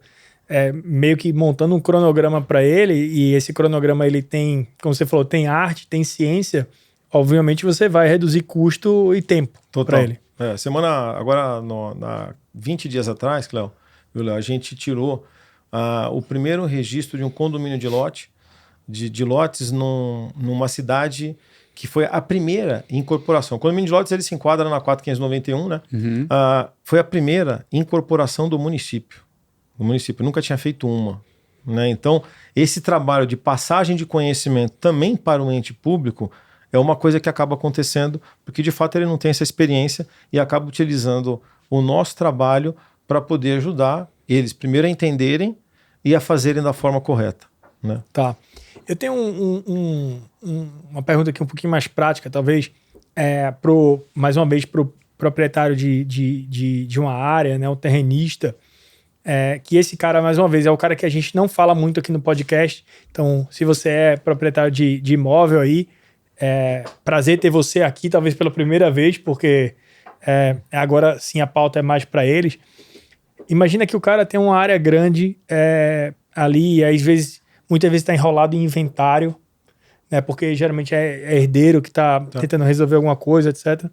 meio que montando um cronograma para ele, e esse cronograma ele tem, como você falou, tem arte, tem ciência, obviamente você vai reduzir custo e tempo para ele. Agora, 20 dias atrás, Cléo, a gente tirou o primeiro registro de um condomínio de lotes numa cidade que foi a primeira incorporação. O condomínio de lotes ele se enquadra na 4591, né? Uhum. Foi a primeira incorporação do município. O município nunca tinha feito uma, né? Então, esse trabalho de passagem de conhecimento também para o ente público é uma coisa que acaba acontecendo, porque de fato ele não tem essa experiência e acaba utilizando o nosso trabalho para poder ajudar eles primeiro a entenderem e a fazerem da forma correta, né? Tá. Eu tenho uma pergunta aqui um pouquinho mais prática, talvez, mais uma vez, para o proprietário de uma área, né, um terrenista, que esse cara, mais uma vez, é o cara que a gente não fala muito aqui no podcast. Então, se você é proprietário de imóvel aí, prazer ter você aqui, talvez pela primeira vez, porque agora sim a pauta é mais para eles. Imagina que o cara tem uma área grande ali, e às vezes, muitas vezes está enrolado em inventário, né, porque geralmente é herdeiro que está tentando resolver alguma coisa, etc.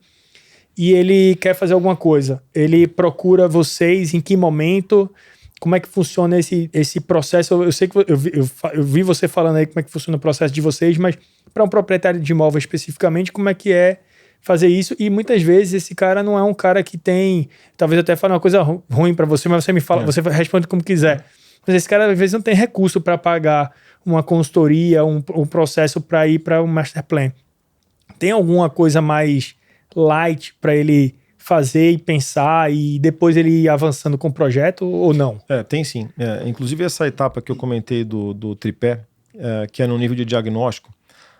E ele quer fazer alguma coisa. Ele procura vocês em que momento, como é que funciona esse processo. Eu sei que eu vi você falando aí como é que funciona o processo de vocês, mas para um proprietário de imóvel especificamente, como é que é fazer isso? E muitas vezes esse cara não é um cara que tem, talvez até fale uma coisa ruim para você, mas você me fala, você responde como quiser. Mas esse cara às vezes não tem recurso para pagar uma consultoria, um processo para ir para um master plan. Tem alguma coisa mais light para ele fazer e pensar e depois ele ir avançando com o projeto ou não? Tem sim. Inclusive essa etapa que eu comentei do tripé, que é no nível de diagnóstico,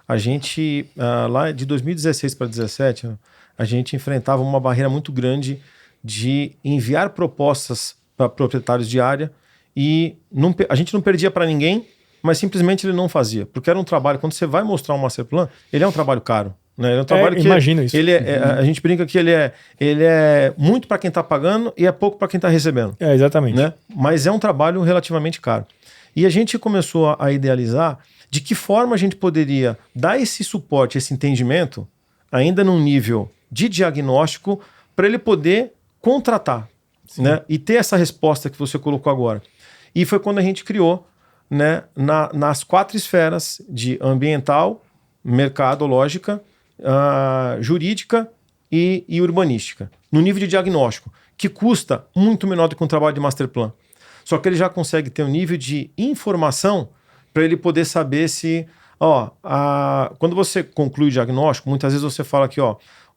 a gente, lá de 2016 para 2017, a gente enfrentava uma barreira muito grande de enviar propostas para proprietários de área e a gente não perdia para ninguém, mas simplesmente ele não fazia. Porque era um trabalho, quando você vai mostrar um master plan, ele é um trabalho caro. Né? Ele é um trabalho que imagino isso. A gente brinca que ele é muito para quem está pagando e é pouco para quem está recebendo. Exatamente. Né? Mas é um trabalho relativamente caro. E a gente começou a idealizar de que forma a gente poderia dar esse suporte, esse entendimento, ainda num nível de diagnóstico, para ele poder contratar, né? E ter essa resposta que você colocou agora. E foi quando a gente criou, né, nas 4 esferas de ambiental, mercadológica, jurídica e urbanística, no nível de diagnóstico, que custa muito menor do que um trabalho de master plan. Só que ele já consegue ter um nível de informação para ele poder saber se... quando você conclui o diagnóstico, muitas vezes você fala aqui,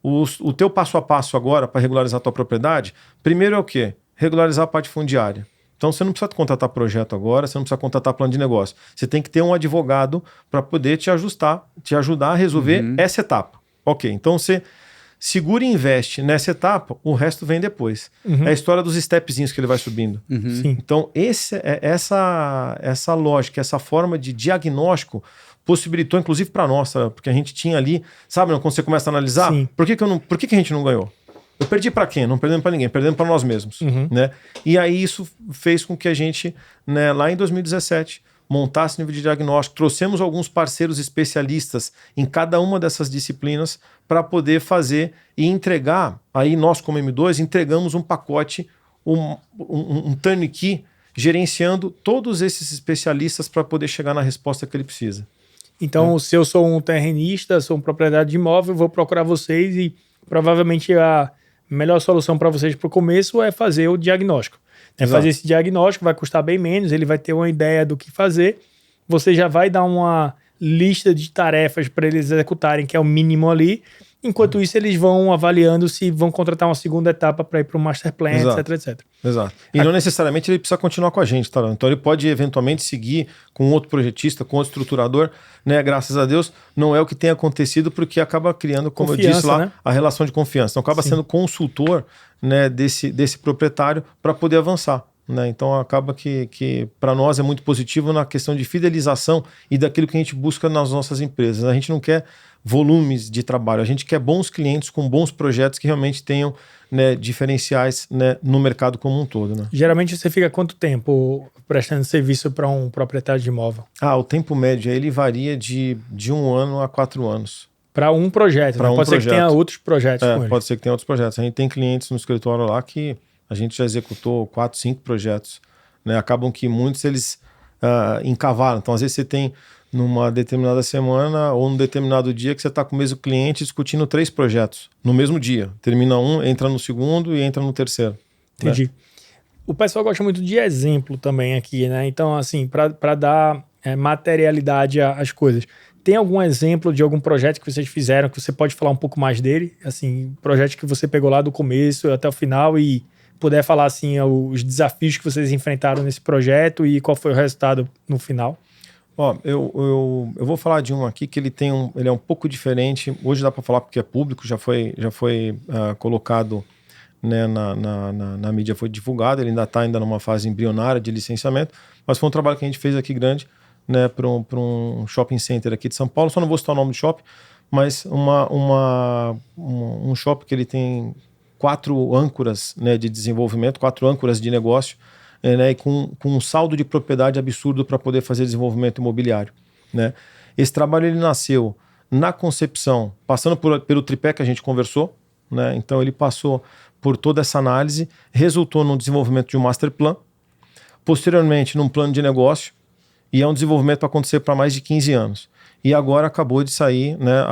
o teu passo a passo agora para regularizar a tua propriedade, primeiro é o quê? Regularizar a parte fundiária. Então você não precisa contratar projeto agora, você não precisa contratar plano de negócio. Você tem que ter um advogado para poder te ajudar a resolver essa etapa. Ok, então você segura e investe nessa etapa, o resto vem depois. É a história dos stepzinhos que ele vai subindo. Sim. Então essa lógica, essa forma de diagnóstico possibilitou, inclusive para nós, porque a gente tinha ali, sabe, quando você começa a analisar, por que a gente não ganhou? Eu perdi para quem? Não perdemos para ninguém, perdemos para nós mesmos. Né? E aí isso fez com que a gente, né, lá em 2017, montasse nível de diagnóstico, trouxemos alguns parceiros especialistas em cada uma dessas disciplinas para poder fazer e entregar, aí nós como M2 entregamos um pacote, um turnkey, gerenciando todos esses especialistas para poder chegar na resposta que ele precisa. Então, se eu sou um terrenista, sou um proprietário de imóvel, vou procurar vocês e provavelmente a melhor solução para vocês para o começo é fazer o diagnóstico. Fazer esse diagnóstico vai custar bem menos, ele vai ter uma ideia do que fazer, você já vai dar uma lista de tarefas para eles executarem, que é o mínimo ali. Enquanto isso, eles vão avaliando se vão contratar uma segunda etapa para ir para o master plan, etc. Exato. E não necessariamente ele precisa continuar com a gente, tá? Então ele pode eventualmente seguir com outro projetista, com outro estruturador, né? Graças a Deus, não é o que tem acontecido, porque acaba criando, como eu disse lá, né? A relação de confiança. Então acaba sendo consultor, né, desse proprietário para poder avançar. Né? Então acaba que para nós é muito positivo na questão de fidelização e daquilo que a gente busca nas nossas empresas. A gente não quer volumes de trabalho, a gente quer bons clientes com bons projetos que realmente tenham, né, diferenciais, né, no mercado como um todo. Né? Geralmente você fica quanto tempo prestando serviço para um proprietário de imóvel? O tempo médio ele varia de 1 ano a 4 anos. Para um projeto, né? Pode ser que tenha outros projetos com ele. Pode ser que tenha outros projetos. A gente tem clientes no escritório lá que a gente já executou 4, 5 projetos. Né? Acabam que muitos eles encavalam. Então, às vezes você tem numa determinada semana ou num determinado dia que você está com o mesmo cliente discutindo 3 projetos no mesmo dia. Termina um, entra no segundo e entra no terceiro. Entendi. Né? O pessoal gosta muito de exemplo também aqui, né? Então, assim, para dar materialidade às coisas. Tem algum exemplo de algum projeto que vocês fizeram que você pode falar um pouco mais dele? Assim, projeto que você pegou lá do começo até o final e puder falar assim os desafios que vocês enfrentaram nesse projeto e qual foi o resultado no final? Eu vou falar de um aqui que ele é um pouco diferente. Hoje dá para falar porque é público, já foi colocado, né, na mídia, foi divulgado. Ele ainda está numa fase embrionária de licenciamento, mas foi um trabalho que a gente fez aqui grande, né, para um shopping center aqui de São Paulo. Só não vou citar o nome do shopping, mas um shopping que ele tem 4 âncoras, né, de desenvolvimento, 4 âncoras de negócio, né, e com um saldo de propriedade absurdo para poder fazer desenvolvimento imobiliário, né? Esse trabalho ele nasceu na concepção, passando pelo tripé que a gente conversou, né? Então ele passou por toda essa análise, resultou no desenvolvimento de um master plan, posteriormente num plano de negócio, e é um desenvolvimento para acontecer para mais de 15 anos. E agora acabou de sair, né,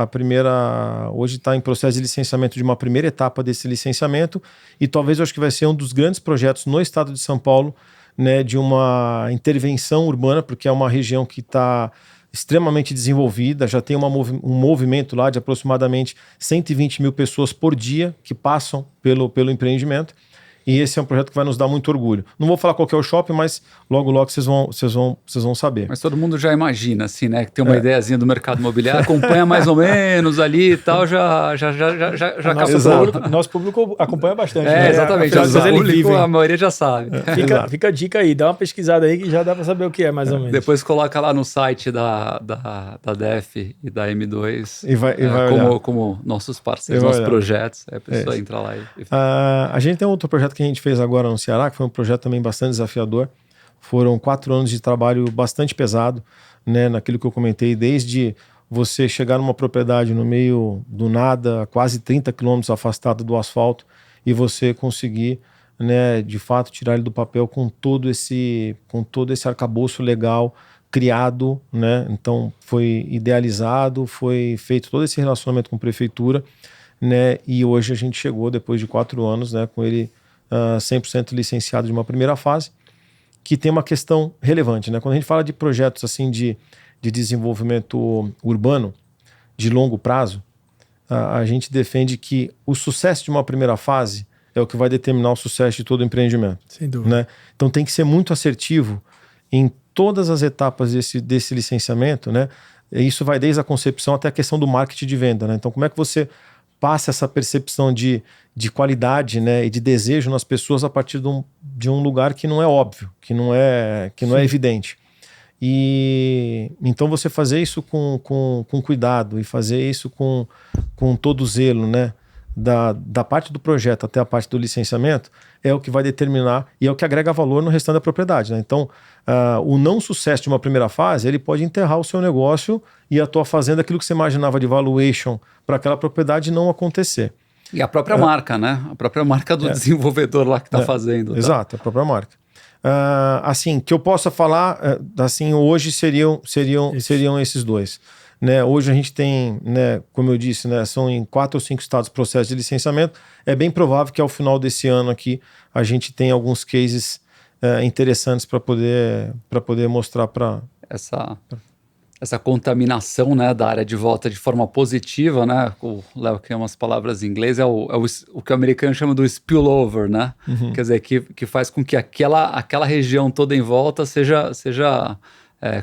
hoje está em processo de licenciamento de uma primeira etapa desse licenciamento, e talvez eu acho que vai ser um dos grandes projetos no estado de São Paulo, né, de uma intervenção urbana, porque é uma região que está extremamente desenvolvida, já tem um movimento lá de aproximadamente 120 mil pessoas por dia que passam pelo empreendimento. E esse é um projeto que vai nos dar muito orgulho. Não vou falar qual que é o shopping, mas logo vocês vão saber. Mas todo mundo já imagina, assim, né? Que tem uma ideiazinha do mercado imobiliário, acompanha mais ou menos ali e tal, já Nosso público acompanha bastante. Exatamente. A maioria já sabe. Fica a dica aí, dá uma pesquisada aí que já dá para saber o que é, mais ou menos. Depois coloca lá no site da DEF e da M2 e vai como nossos parceiros, nossos projetos. Aí a pessoa entra lá e... A gente tem outro projeto que a gente fez agora no Ceará, que foi um projeto também bastante desafiador. Foram 4 anos de trabalho bastante pesado, né, naquilo que eu comentei, desde você chegar numa propriedade no meio do nada, quase 30 quilômetros afastado do asfalto, e você conseguir, né, de fato tirar ele do papel com todo esse arcabouço legal criado, né? Então foi idealizado, foi feito todo esse relacionamento com a prefeitura, né, e hoje a gente chegou, depois de 4 anos, né, com ele 100% licenciado de uma primeira fase, que tem uma questão relevante, né? Quando a gente fala de projetos assim de desenvolvimento urbano de longo prazo, a gente defende que o sucesso de uma primeira fase é o que vai determinar o sucesso de todo empreendimento. Sem dúvida. Né? Então tem que ser muito assertivo em todas as etapas desse licenciamento, né? E isso vai desde a concepção até a questão do marketing de venda, né? Então como é que você passa essa percepção de qualidade, né, e de desejo nas pessoas a partir de um lugar que não é óbvio, que não é evidente. E então você fazer isso com cuidado e fazer isso com todo o zelo, né, da parte do projeto até a parte do licenciamento, é o que vai determinar e é o que agrega valor no restante da propriedade, né? Então, o não sucesso de uma primeira fase, ele pode enterrar o seu negócio e a tua fazenda, aquilo que você imaginava de valuation para aquela propriedade não acontecer. E a própria marca, né? A própria marca do desenvolvedor lá que está fazendo. Tá? Exato, a própria marca. Assim, que eu possa falar, assim, hoje seriam esses dois. Né? Hoje a gente tem, né, como eu disse, né, são em 4 ou 5 estados processo de licenciamento. É bem provável que ao final desse ano aqui a gente tenha alguns cases interessantes para poder mostrar para... Essa contaminação, né, da área de volta de forma positiva, né? O Léo que tem umas palavras em inglês, é o que o americano chama do spillover, né? Uhum. Quer dizer, que faz com que aquela região toda em volta seja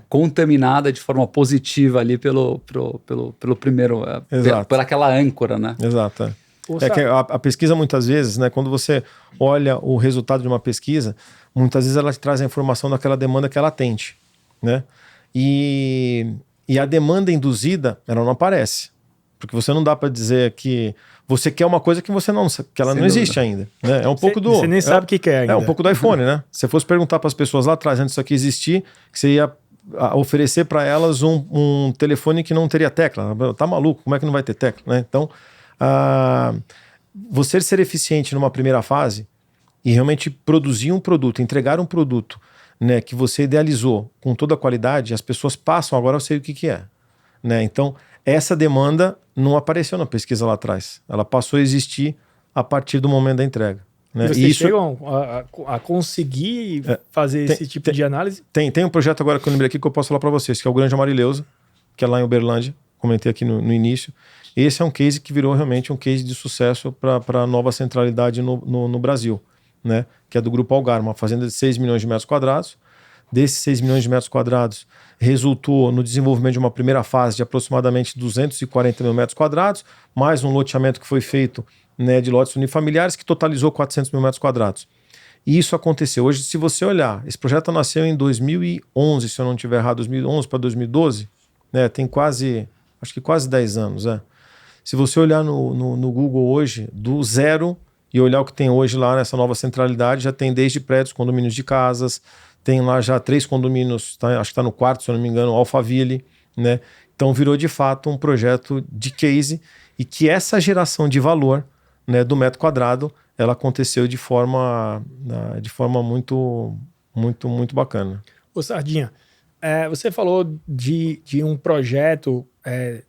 contaminada de forma positiva ali pelo primeiro, por aquela âncora, né? Exato. É que a pesquisa muitas vezes, né, quando você olha o resultado de uma pesquisa, muitas vezes ela te traz a informação daquela demanda que ela atende, né? E a demanda induzida, ela não aparece. Porque você não dá para dizer que você quer uma coisa que ela não existe ainda. Né? É um pouco do... Você nem sabe o que quer ainda. É um pouco do iPhone, né? Se você fosse perguntar para as pessoas lá atrás, antes disso aqui existir, que você ia oferecer para elas um telefone que não teria tecla. Tá maluco? Como é que não vai ter tecla? Né? Então, você ser eficiente numa primeira fase e realmente produzir um produto, entregar um produto, né, que você idealizou com toda a qualidade, as pessoas passam, agora eu sei o que é. Né? Então, essa demanda não apareceu na pesquisa lá atrás. Ela passou a existir a partir do momento da entrega. Né? E vocês chegam a conseguir fazer esse tipo de análise? Tem um projeto agora que eu lembrei aqui que eu posso falar para vocês, que é o Grande Amarileusa, que é lá em Uberlândia, comentei aqui no início. Esse é um case que virou realmente um case de sucesso para a nova centralidade no Brasil. Né, que é do Grupo Algar, uma fazenda de 6 milhões de metros quadrados. Desses 6 milhões de metros quadrados, resultou no desenvolvimento de uma primeira fase de aproximadamente 240 mil metros quadrados, mais um loteamento que foi feito, né, de lotes unifamiliares, que totalizou 400 mil metros quadrados. E isso aconteceu. Hoje, se você olhar, esse projeto nasceu em 2011, se eu não estiver errado, 2011 para 2012, né, tem quase acho que quase 10 anos. Se você olhar no Google hoje, do zero, e olhar o que tem hoje lá nessa nova centralidade, já tem desde prédios, condomínios de casas, tem lá já 3 condomínios, acho que está no quarto, se eu não me engano, Alphaville, né? Então virou de fato um projeto de case e que essa geração de valor, né, do metro quadrado, ela aconteceu de forma muito, muito, muito bacana. Ô Sardinha, você falou de um projeto,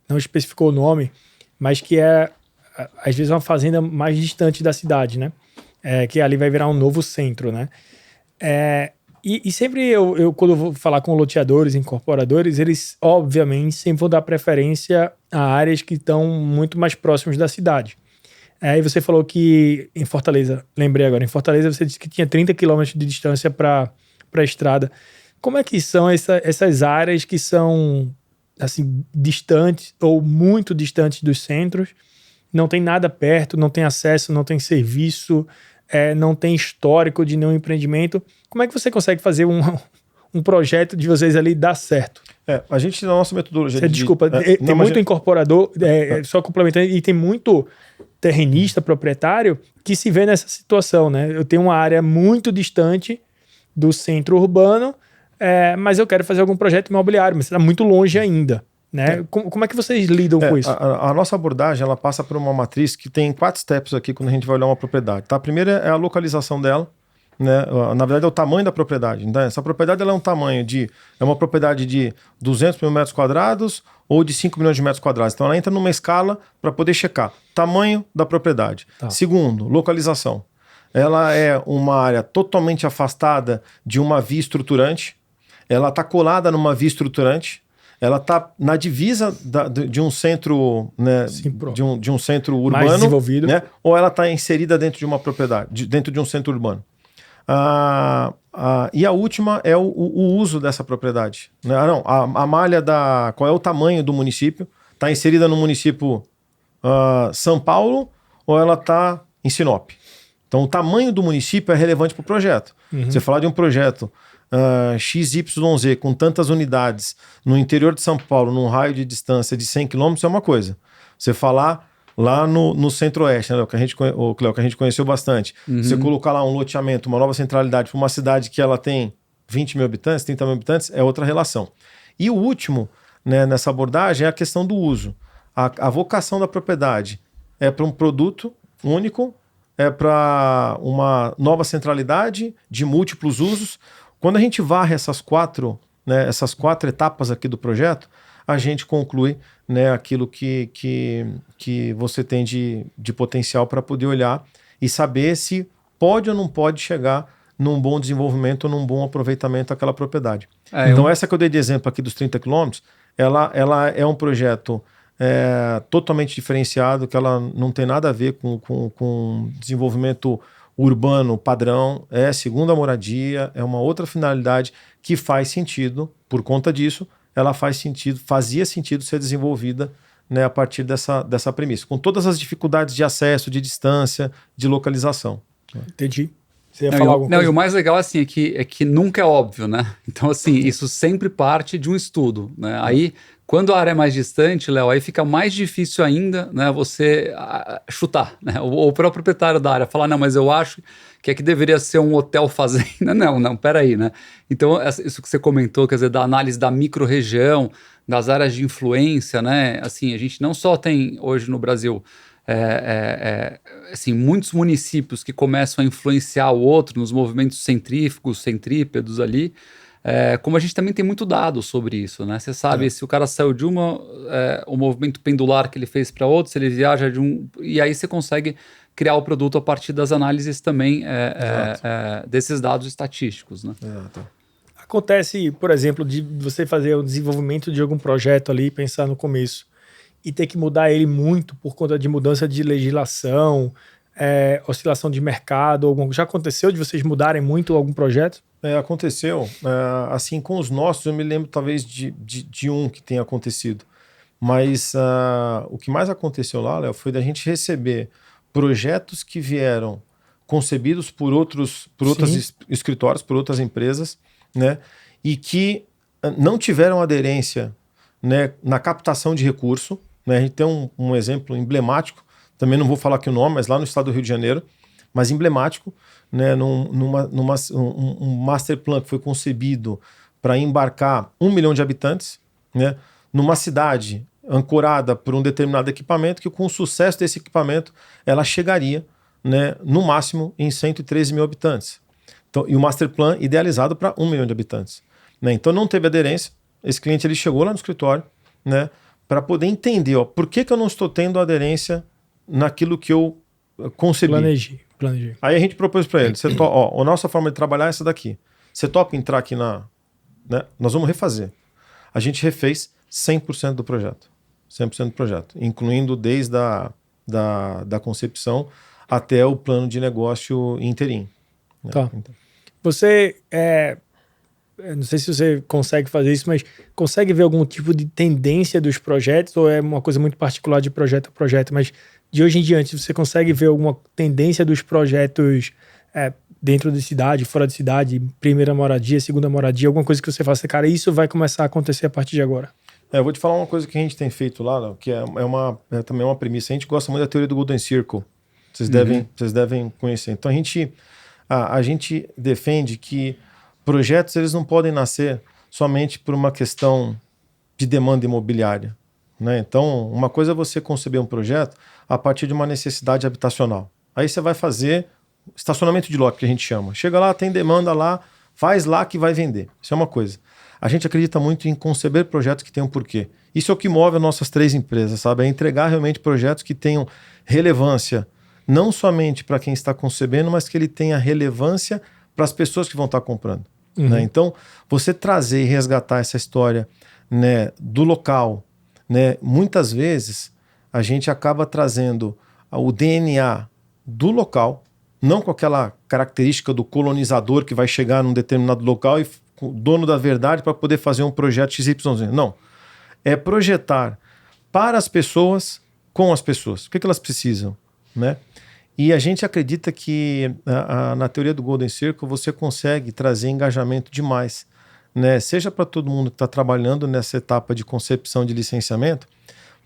não especificou o nome, mas que às vezes uma fazenda mais distante da cidade, né? Que ali vai virar um novo centro, né? E sempre eu, quando eu vou falar com loteadores, incorporadores, eles, obviamente, sempre vão dar preferência a áreas que estão muito mais próximas da cidade. Aí você falou que em Fortaleza, lembrei agora, em Fortaleza você disse que tinha 30 quilômetros de distância para a estrada. Como é que são essas áreas que são, assim, distantes ou muito distantes dos centros? Não tem nada perto, não tem acesso, não tem serviço, não tem histórico de nenhum empreendimento. Como é que você consegue fazer um projeto de vocês ali dar certo? A gente, na nossa metodologia... Desculpa, tem muito incorporador, só complementando, e tem muito terrenista, proprietário, que se vê nessa situação, né? Eu tenho uma área muito distante do centro urbano, mas eu quero fazer algum projeto imobiliário, mas está muito longe ainda. Né? Como é que vocês lidam com isso? A nossa abordagem, ela passa por uma matriz que tem 4 steps aqui quando a gente vai olhar uma propriedade. Tá? A primeira é a localização dela, né? Na verdade é o tamanho da propriedade. Então, essa propriedade ela é um tamanho é uma propriedade de 200 mil metros quadrados ou de 5 milhões de metros quadrados. Então ela entra numa escala para poder checar tamanho da propriedade. Tá. Segundo, localização. Ela é uma área totalmente afastada de uma via estruturante. Ela está colada numa via estruturante. Ela está na divisa de um centro, né, de um centro urbano, mais desenvolvido, né, ou ela está inserida dentro de uma propriedade, dentro de um centro urbano. E a última é o uso dessa propriedade. Né? A malha qual é o tamanho do município? Está inserida no município São Paulo ou ela está em Sinop? Então o tamanho do município é relevante para o projeto. Você falar de um projeto XYZ com tantas unidades no interior de São Paulo, num raio de distância de 100 km é uma coisa. Você falar lá no centro-oeste, né, Cleo, que a gente conheceu bastante. Você colocar lá um loteamento, uma nova centralidade para uma cidade que ela tem 20 mil habitantes, 30 mil habitantes, é outra relação. E o último, né, nessa abordagem é a questão do uso. A vocação da propriedade é para um produto único, é para uma nova centralidade de múltiplos usos. Quando a gente varre essas quatro etapas aqui do projeto, a gente conclui, né, aquilo que você tem de potencial para poder olhar e saber se pode ou não pode chegar num bom desenvolvimento ou num bom aproveitamento daquela propriedade. Então essa que eu dei de exemplo aqui dos 30 quilômetros, ela é um projeto totalmente diferenciado, que ela não tem nada a ver com desenvolvimento urbano padrão, segunda moradia, é uma outra finalidade que faz sentido, por conta disso, ela fazia sentido ser desenvolvida, né, a partir dessa premissa, com todas as dificuldades de acesso, de distância, de localização. Entendi. Você ia falar alguma coisa? E o mais legal assim, é que nunca é óbvio, né? Então, assim, isso sempre parte de um estudo, né? Aí, quando a área é mais distante, Léo, aí fica mais difícil ainda, né, você chutar, né? O próprio proprietário da área falar, não, mas eu acho que aqui deveria ser um hotel fazenda. Não, peraí, né? Então, isso que você comentou, quer dizer, da análise da micro-região, das áreas de influência, né? Assim, a gente não só tem hoje no Brasil assim, muitos municípios que começam a influenciar o outro nos movimentos centrífugos, centrípedos ali, como a gente também tem muito dado sobre isso, né? Você sabe, se o cara saiu de o movimento pendular que ele fez para outro, se ele viaja e aí você consegue criar o produto a partir das análises também desses dados estatísticos, né? Acontece, por exemplo, de você fazer o desenvolvimento de algum projeto ali, pensar no começo, e ter que mudar ele muito por conta de mudança de legislação, oscilação de mercado. Já aconteceu de vocês mudarem muito algum projeto? Aconteceu. Assim, com os nossos, eu me lembro talvez de um que tenha acontecido. Mas o que mais aconteceu lá, Léo, foi da gente receber projetos que vieram concebidos por outros escritórios, por outras empresas, né, e que não tiveram aderência né, na captação de recurso, né? A gente tem um exemplo emblemático, também não vou falar aqui o nome, mas lá no estado do Rio de Janeiro, mas emblemático, né, um master plan que foi concebido para embarcar 1 milhão de habitantes, né, numa cidade ancorada por um determinado equipamento, que com o sucesso desse equipamento ela chegaria, né, no máximo em 113 mil habitantes. Então, e o master plan idealizado para 1 milhão de habitantes, né? Então não teve aderência. Esse cliente ele chegou lá no escritório, né, para poder entender, ó, por que eu não estou tendo aderência naquilo que eu concebi. Planejei. Aí a gente propôs para ele, a nossa forma de trabalhar é essa daqui. Você topa entrar aqui né? Nós vamos refazer. A gente refez 100% do projeto. 100% do projeto, incluindo desde da concepção até o plano de negócio interim. Né? Tá. Então. Você, não sei se você consegue fazer isso, mas consegue ver algum tipo de tendência dos projetos, ou é uma coisa muito particular de projeto a projeto, mas de hoje em diante você consegue ver alguma tendência dos projetos dentro de cidade, fora de cidade, primeira moradia, segunda moradia, alguma coisa que você faça, cara, isso vai começar a acontecer a partir de agora? Eu vou te falar uma coisa que a gente tem feito lá, que também é uma premissa. A gente gosta muito da teoria do Golden Circle. Vocês devem conhecer. Então a gente defende que projetos eles não podem nascer somente por uma questão de demanda imobiliária, né? Então, uma coisa é você conceber um projeto a partir de uma necessidade habitacional. Aí você vai fazer estacionamento de lote, que a gente chama. Chega lá, tem demanda lá, faz lá que vai vender. Isso é uma coisa. A gente acredita muito em conceber projetos que tenham porquê. Isso é o que move as nossas 3 empresas, sabe? É entregar realmente projetos que tenham relevância, não somente para quem está concebendo, mas que ele tenha relevância para as pessoas que vão estar comprando. Né? Então, você trazer e resgatar essa história, né, do local, né, muitas vezes a gente acaba trazendo o DNA do local, não com aquela característica do colonizador que vai chegar num determinado local e o dono da verdade para poder fazer um projeto XYZ. Não. É projetar para as pessoas, com as pessoas. O que elas precisam, né? E a gente acredita que na teoria do Golden Circle você consegue trazer engajamento demais, né? Seja para todo mundo que está trabalhando nessa etapa de concepção de licenciamento,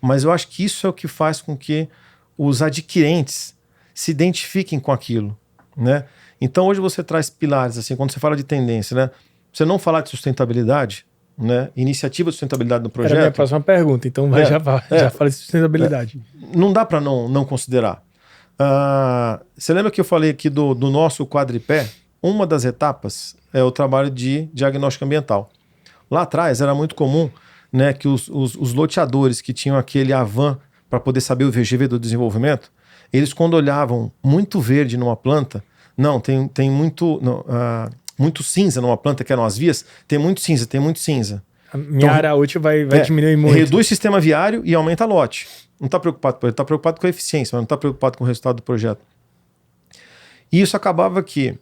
mas eu acho que isso é o que faz com que os adquirentes se identifiquem com aquilo, né? Então hoje você traz pilares, assim, quando você fala de tendência, né? Você não falar de sustentabilidade, né? Iniciativa de sustentabilidade no projeto. Era a minha próxima pergunta, então já fala de sustentabilidade. Não dá para não considerar. Você lembra que eu falei aqui do nosso quadripé? Uma das etapas é o trabalho de diagnóstico ambiental. Lá atrás era muito comum, né, que os loteadores que tinham aquele avan para poder saber o VGV do desenvolvimento, eles quando olhavam muito verde numa planta, tem muito cinza numa planta, que eram as vias, tem muito cinza. A minha área útil vai diminuir muito. Reduz o sistema viário e aumenta lote. Não está preocupado com ele, está preocupado com a eficiência, mas não está preocupado com o resultado do projeto. E isso acabava que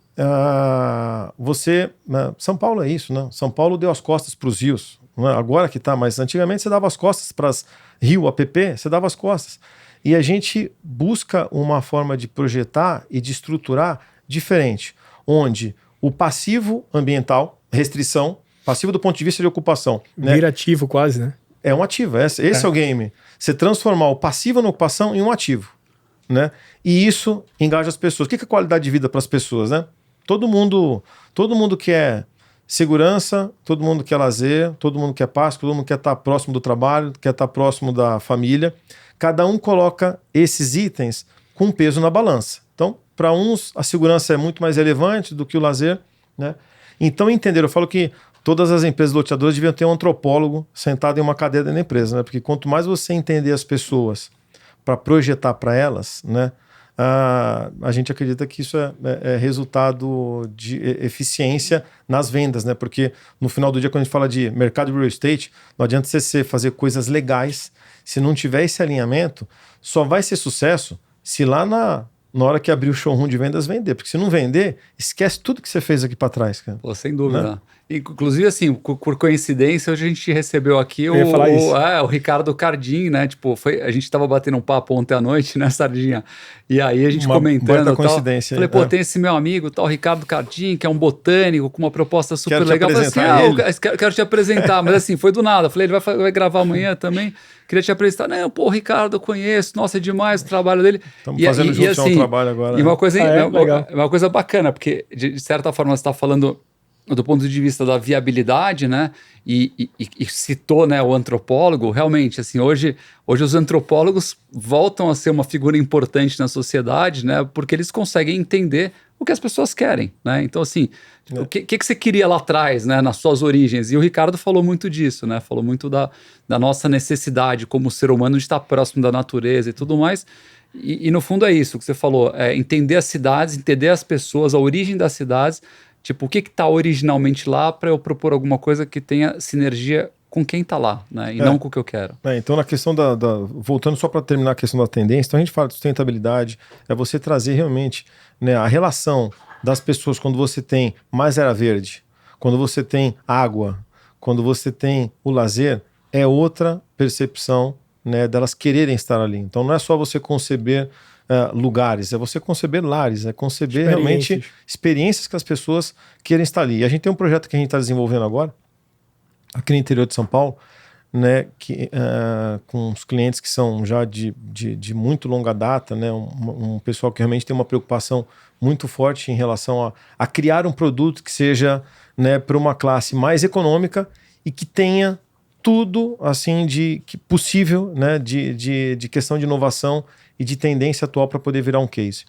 São Paulo é isso, né? São Paulo deu as costas para os rios. Não é? Agora que está, mas antigamente você dava as costas para as rio, APP, você dava as costas. E a gente busca uma forma de projetar e de estruturar diferente, onde o passivo ambiental, restrição, passivo do ponto de vista de ocupação. Vira, né? Ativo quase, né? É um ativo, esse é o game. Você transformar o passivo na ocupação em um ativo, né? E isso engaja as pessoas. O que é qualidade de vida para as pessoas, né? Todo mundo quer segurança, todo mundo quer lazer, todo mundo quer paz, todo mundo quer estar próximo do trabalho, quer estar próximo da família. Cada um coloca esses itens com peso na balança. Então, para uns, a segurança é muito mais relevante do que o lazer, né? Então, eu falo que todas as empresas loteadoras deviam ter um antropólogo sentado em uma cadeira da empresa, né? Porque quanto mais você entender as pessoas para projetar para elas, né? A gente acredita que isso é resultado de eficiência nas vendas, né? Porque no final do dia, quando a gente fala de mercado de real estate, não adianta você fazer coisas legais. Se não tiver esse alinhamento, só vai ser sucesso se lá na hora que abrir o showroom de vendas vender. Porque se não vender, esquece tudo que você fez aqui para trás, cara. Pô, sem dúvida. Né? Inclusive, assim, por coincidência, hoje a gente recebeu aqui o Ricardo Cardim, né? Tipo, a gente tava batendo um papo ontem à noite, né, Sardinha? E aí a gente comentando tal. Coincidência. Falei, pô, tem esse meu amigo, tal, Ricardo Cardim, que é um botânico com uma proposta super legal. Quero Falei assim, quero te apresentar. Mas assim, foi do nada. Falei, ele vai gravar amanhã também. Queria te apresentar. Não, pô, Ricardo, eu conheço. Nossa, é demais o trabalho dele. Estamos fazendo juntos um trabalho agora. E uma coisa bacana, porque de certa forma você está falando do ponto de vista da viabilidade, né? E citou, né, o antropólogo. Realmente, assim, hoje os antropólogos voltam a ser uma figura importante na sociedade, né? Porque eles conseguem entender o que as pessoas querem, né? Então, assim, o que você queria lá atrás, né, nas suas origens? E o Ricardo falou muito disso, né? Falou muito da nossa necessidade como ser humano de estar próximo da natureza e tudo mais. E no fundo é isso que você falou, entender as cidades, entender as pessoas, a origem das cidades. Tipo, o que está originalmente lá para eu propor alguma coisa que tenha sinergia com quem está lá, né? E não com o que eu quero. Então, na questão voltando só para terminar a questão da tendência, então a gente fala de sustentabilidade, é você trazer realmente, né, a relação das pessoas quando você tem mais área verde, quando você tem água, quando você tem o lazer, é outra percepção, né, delas quererem estar ali. Então, não é só você conceber lugares, é você conceber lares, é conceber realmente experiências que as pessoas querem estar ali. E a gente tem um projeto que a gente está desenvolvendo agora, aqui no interior de São Paulo, né, com os clientes que são já de muito longa data, né, um pessoal que realmente tem uma preocupação muito forte em relação a criar um produto que seja, né, para uma classe mais econômica e que tenha tudo assim possível, né, de questão de inovação e de tendência atual para poder virar um case.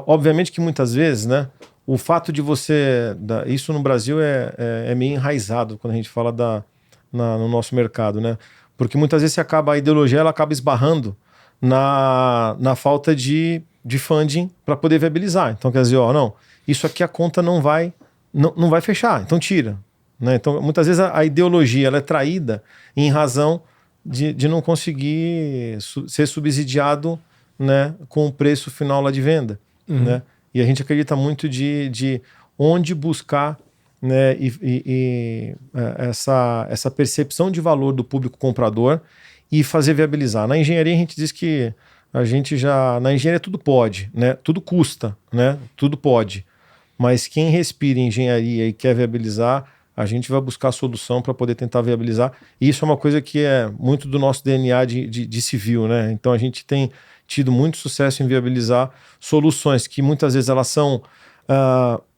Obviamente que muitas vezes, né, o fato de você... isso no Brasil é meio enraizado quando a gente fala no nosso mercado, né? Porque muitas vezes a ideologia ela acaba esbarrando na falta de funding para poder viabilizar. Então, quer dizer, não, isso aqui a conta não vai fechar, então tira. Né? Então, muitas vezes a ideologia ela é traída em razão de não conseguir ser subsidiado, né, com o preço final lá de venda. Né? E a gente acredita muito de onde buscar, né, essa percepção de valor do público comprador e fazer viabilizar. Na engenharia a gente diz que na engenharia tudo pode, né? Tudo custa, né? Tudo pode. Mas quem respira em engenharia e quer viabilizar, a gente vai buscar a solução para poder tentar viabilizar. E isso é uma coisa que é muito do nosso DNA de civil, né? Então a gente tem tido muito sucesso em viabilizar soluções que muitas vezes elas são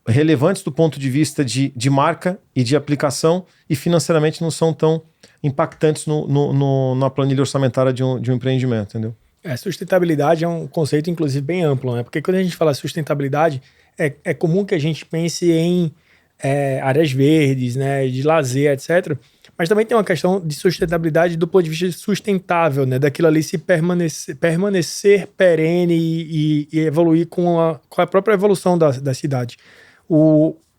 relevantes do ponto de vista de marca e de aplicação e financeiramente não são tão impactantes na planilha orçamentária de um empreendimento, entendeu? Sustentabilidade é um conceito, inclusive, bem amplo, né? Porque quando a gente fala sustentabilidade, é comum que a gente pense em áreas verdes, né, de lazer, etc. Mas também tem uma questão de sustentabilidade do ponto de vista sustentável, né? Daquilo ali se permanecer perene e evoluir com a própria evolução da cidade.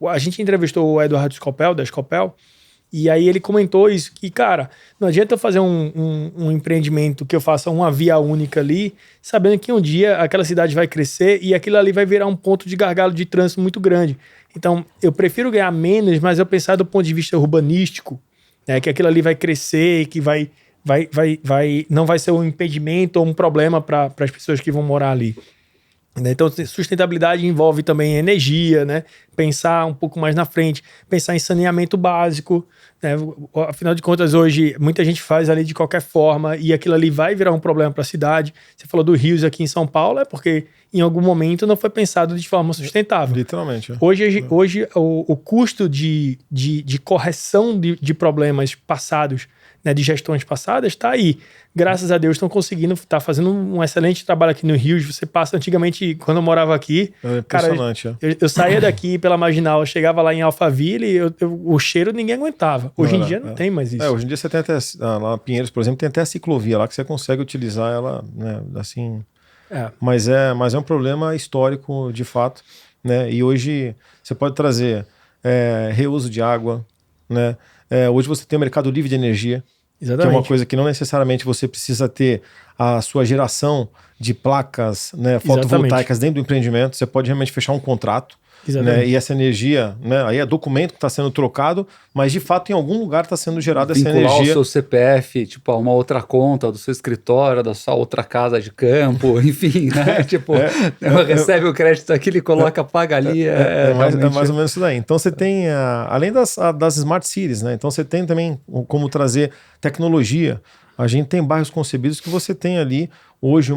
A gente entrevistou o Eduardo Scopel, da Scopel, e aí ele comentou isso, que, cara, não adianta eu fazer um empreendimento que eu faça uma via única ali, sabendo que um dia aquela cidade vai crescer e aquilo ali vai virar um ponto de gargalo de trânsito muito grande. Então, eu prefiro ganhar menos, mas eu pensar do ponto de vista urbanístico, né, que aquilo ali vai crescer e que não vai ser um impedimento ou um problema para as pessoas que vão morar ali. Então, sustentabilidade envolve também energia, né? Pensar um pouco mais na frente, pensar em saneamento básico, né? Afinal de contas, hoje, muita gente faz ali de qualquer forma e aquilo ali vai virar um problema para a cidade. Você falou do rios aqui em São Paulo, é porque em algum momento não foi pensado de forma sustentável. Literalmente. Hoje o custo de correção de problemas passados, né, de gestões passadas, está aí. Graças a Deus estão conseguindo, tá fazendo um excelente trabalho aqui no Rio. Você passa, antigamente, quando eu morava aqui, impressionante, cara, eu saía daqui pela Marginal, eu chegava lá em Alphaville, o cheiro ninguém aguentava. Hoje em dia não tem mais isso. Hoje em dia você tem até, lá Pinheiros, por exemplo, tem até a ciclovia lá que você consegue utilizar ela, né, assim... Mas é um problema histórico, de fato, né? E hoje você pode trazer reuso de água, né? Hoje você tem o mercado livre de energia. Exatamente. Que é uma coisa que não necessariamente você precisa ter a sua geração de placas, né, fotovoltaicas dentro do empreendimento. Você pode realmente fechar um contrato, né? E essa energia, né? Aí é documento que está sendo trocado, mas de fato em algum lugar está sendo gerada essa energia. Vincular o seu CPF, tipo, a uma outra conta do seu escritório, da sua outra casa de campo, enfim, né? Tipo, recebe o crédito aqui, ele coloca, paga ali. É mais ou menos isso daí. Então você tem, além das Smart Cities, né? Então você tem também como trazer tecnologia. A gente tem bairros concebidos que você tem ali hoje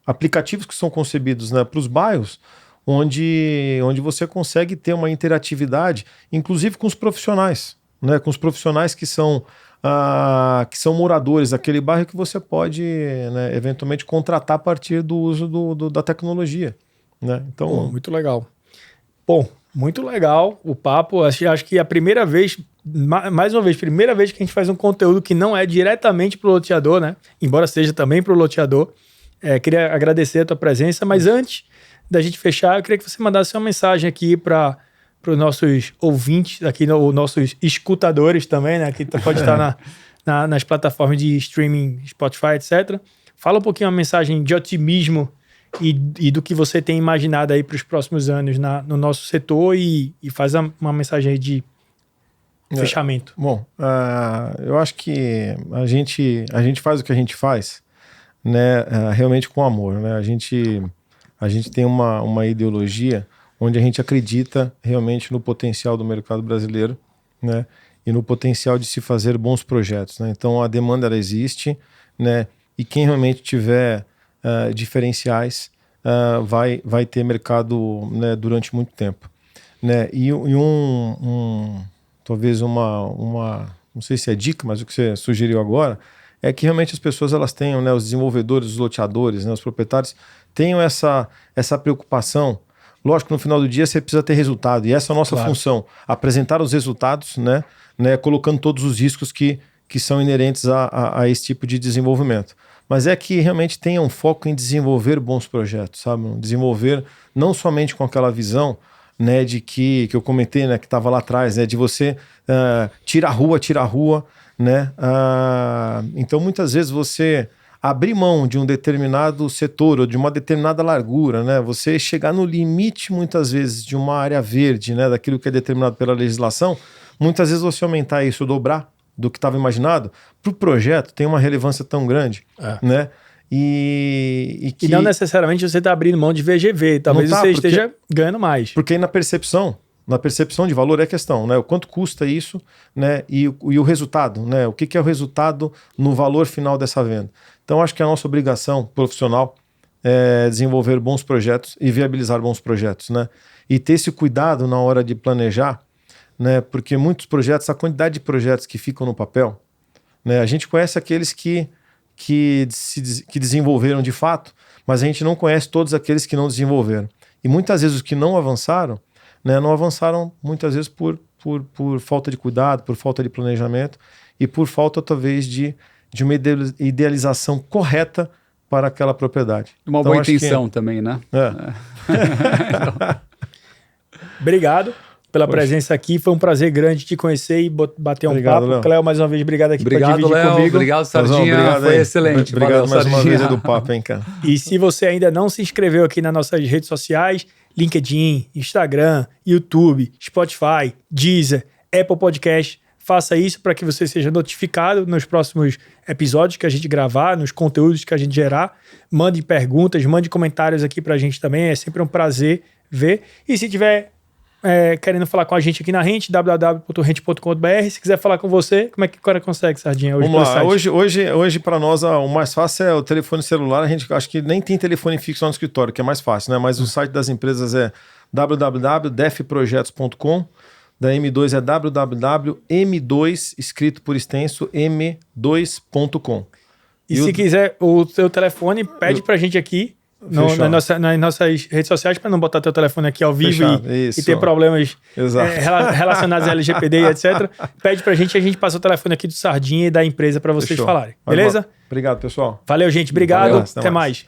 aplicativos que são concebidos, né, para os bairros, onde você consegue ter uma interatividade, inclusive com os profissionais, né, com os profissionais que são moradores daquele bairro que você pode, né, eventualmente contratar a partir do uso da tecnologia. Né? Então, muito legal. Bom, muito legal o papo. Acho que a primeira vez, mais uma vez, primeira vez que a gente faz um conteúdo que não é diretamente para o loteador, né? Embora seja também para o loteador. Queria agradecer a tua presença, mas antes da gente fechar, eu queria que você mandasse uma mensagem aqui para os nossos ouvintes, aqui nossos escutadores também, né? Que pode estar nas plataformas de streaming, Spotify, etc. Fala um pouquinho uma mensagem de otimismo e do que você tem imaginado aí para os próximos anos no nosso setor e faz uma mensagem aí de fechamento. Bom, eu acho que a gente faz o que a gente faz, né, realmente com amor, né? A gente tem uma ideologia onde a gente acredita realmente no potencial do mercado brasileiro, né, e no potencial de se fazer bons projetos, né? Então a demanda ela existe, né, e quem realmente tiver diferenciais vai ter mercado, né, durante muito tempo, né? E talvez uma não sei se é dica, mas o que você sugeriu agora é que realmente as pessoas elas tenham, né, os desenvolvedores, os loteadores, né, os proprietários tenham essa preocupação. Lógico que no final do dia você precisa ter resultado, e essa é a nossa função, apresentar os resultados, né, colocando todos os riscos que são inerentes a esse tipo de desenvolvimento. Mas é que realmente tenha um foco em desenvolver bons projetos, sabe? Desenvolver não somente com aquela visão, né, de que eu comentei, né, que estava lá atrás, né, de você tira a rua, né? Então muitas vezes você abrir mão de um determinado setor ou de uma determinada largura, né? Você chegar no limite muitas vezes de uma área verde, né, daquilo que é determinado pela legislação, muitas vezes você aumentar isso, dobrar do que estava imaginado, para o projeto tem uma relevância tão grande, né? E não necessariamente você está abrindo mão de VGV, talvez você esteja ganhando mais. Porque aí na percepção de valor é a questão, né? O quanto custa isso, né? E o resultado, né? O que é o resultado no valor final dessa venda. Então acho que a nossa obrigação profissional é desenvolver bons projetos e viabilizar bons projetos, né? E ter esse cuidado na hora de planejar, né? Porque muitos projetos, a quantidade de projetos que ficam no papel, né? A gente conhece aqueles que desenvolveram de fato, mas a gente não conhece todos aqueles que não desenvolveram. E muitas vezes os que não avançaram, né, não avançaram muitas vezes por falta de cuidado, por falta de planejamento e por falta talvez de uma idealização correta para aquela propriedade. Uma boa intenção também, né? Obrigado pela presença aqui, foi um prazer grande te conhecer e bater um papo. Léo. Cléo, mais uma vez, obrigado aqui por dividir Léo, comigo. Obrigado, Sardinha, foi excelente. Obrigado Valeu, mais Sardinha. uma vez do papo, hein, cara. E se você ainda não se inscreveu aqui nas nossas redes sociais, LinkedIn, Instagram, YouTube, Spotify, Deezer, Apple Podcast, faça isso para que você seja notificado nos próximos episódios que a gente gravar, nos conteúdos que a gente gerar. Mande perguntas, mande comentários aqui para a gente também, é sempre um prazer ver. E se tiver querendo falar com a gente aqui na Rente, www.rente.com.br. Se quiser falar com você, como é que o cara consegue, Sardinha? Vamos lá, hoje para nós o mais fácil é o telefone celular. A gente acho que nem tem telefone fixo no escritório, que é mais fácil, né? Mas o site das empresas é www.defprojetos.com. Da M2 é www.m2, escrito por extenso, m2.com. E se quiser o seu telefone, pede pra gente aqui nas nossas redes sociais, para não botar teu telefone aqui ao vivo e ter problemas relacionados a LGPD e etc. Pede pra gente e a gente passa o telefone aqui do Sardinha e da empresa para vocês falarem. Beleza? Obrigado, pessoal. Valeu, gente. Obrigado. Valeu, até mais.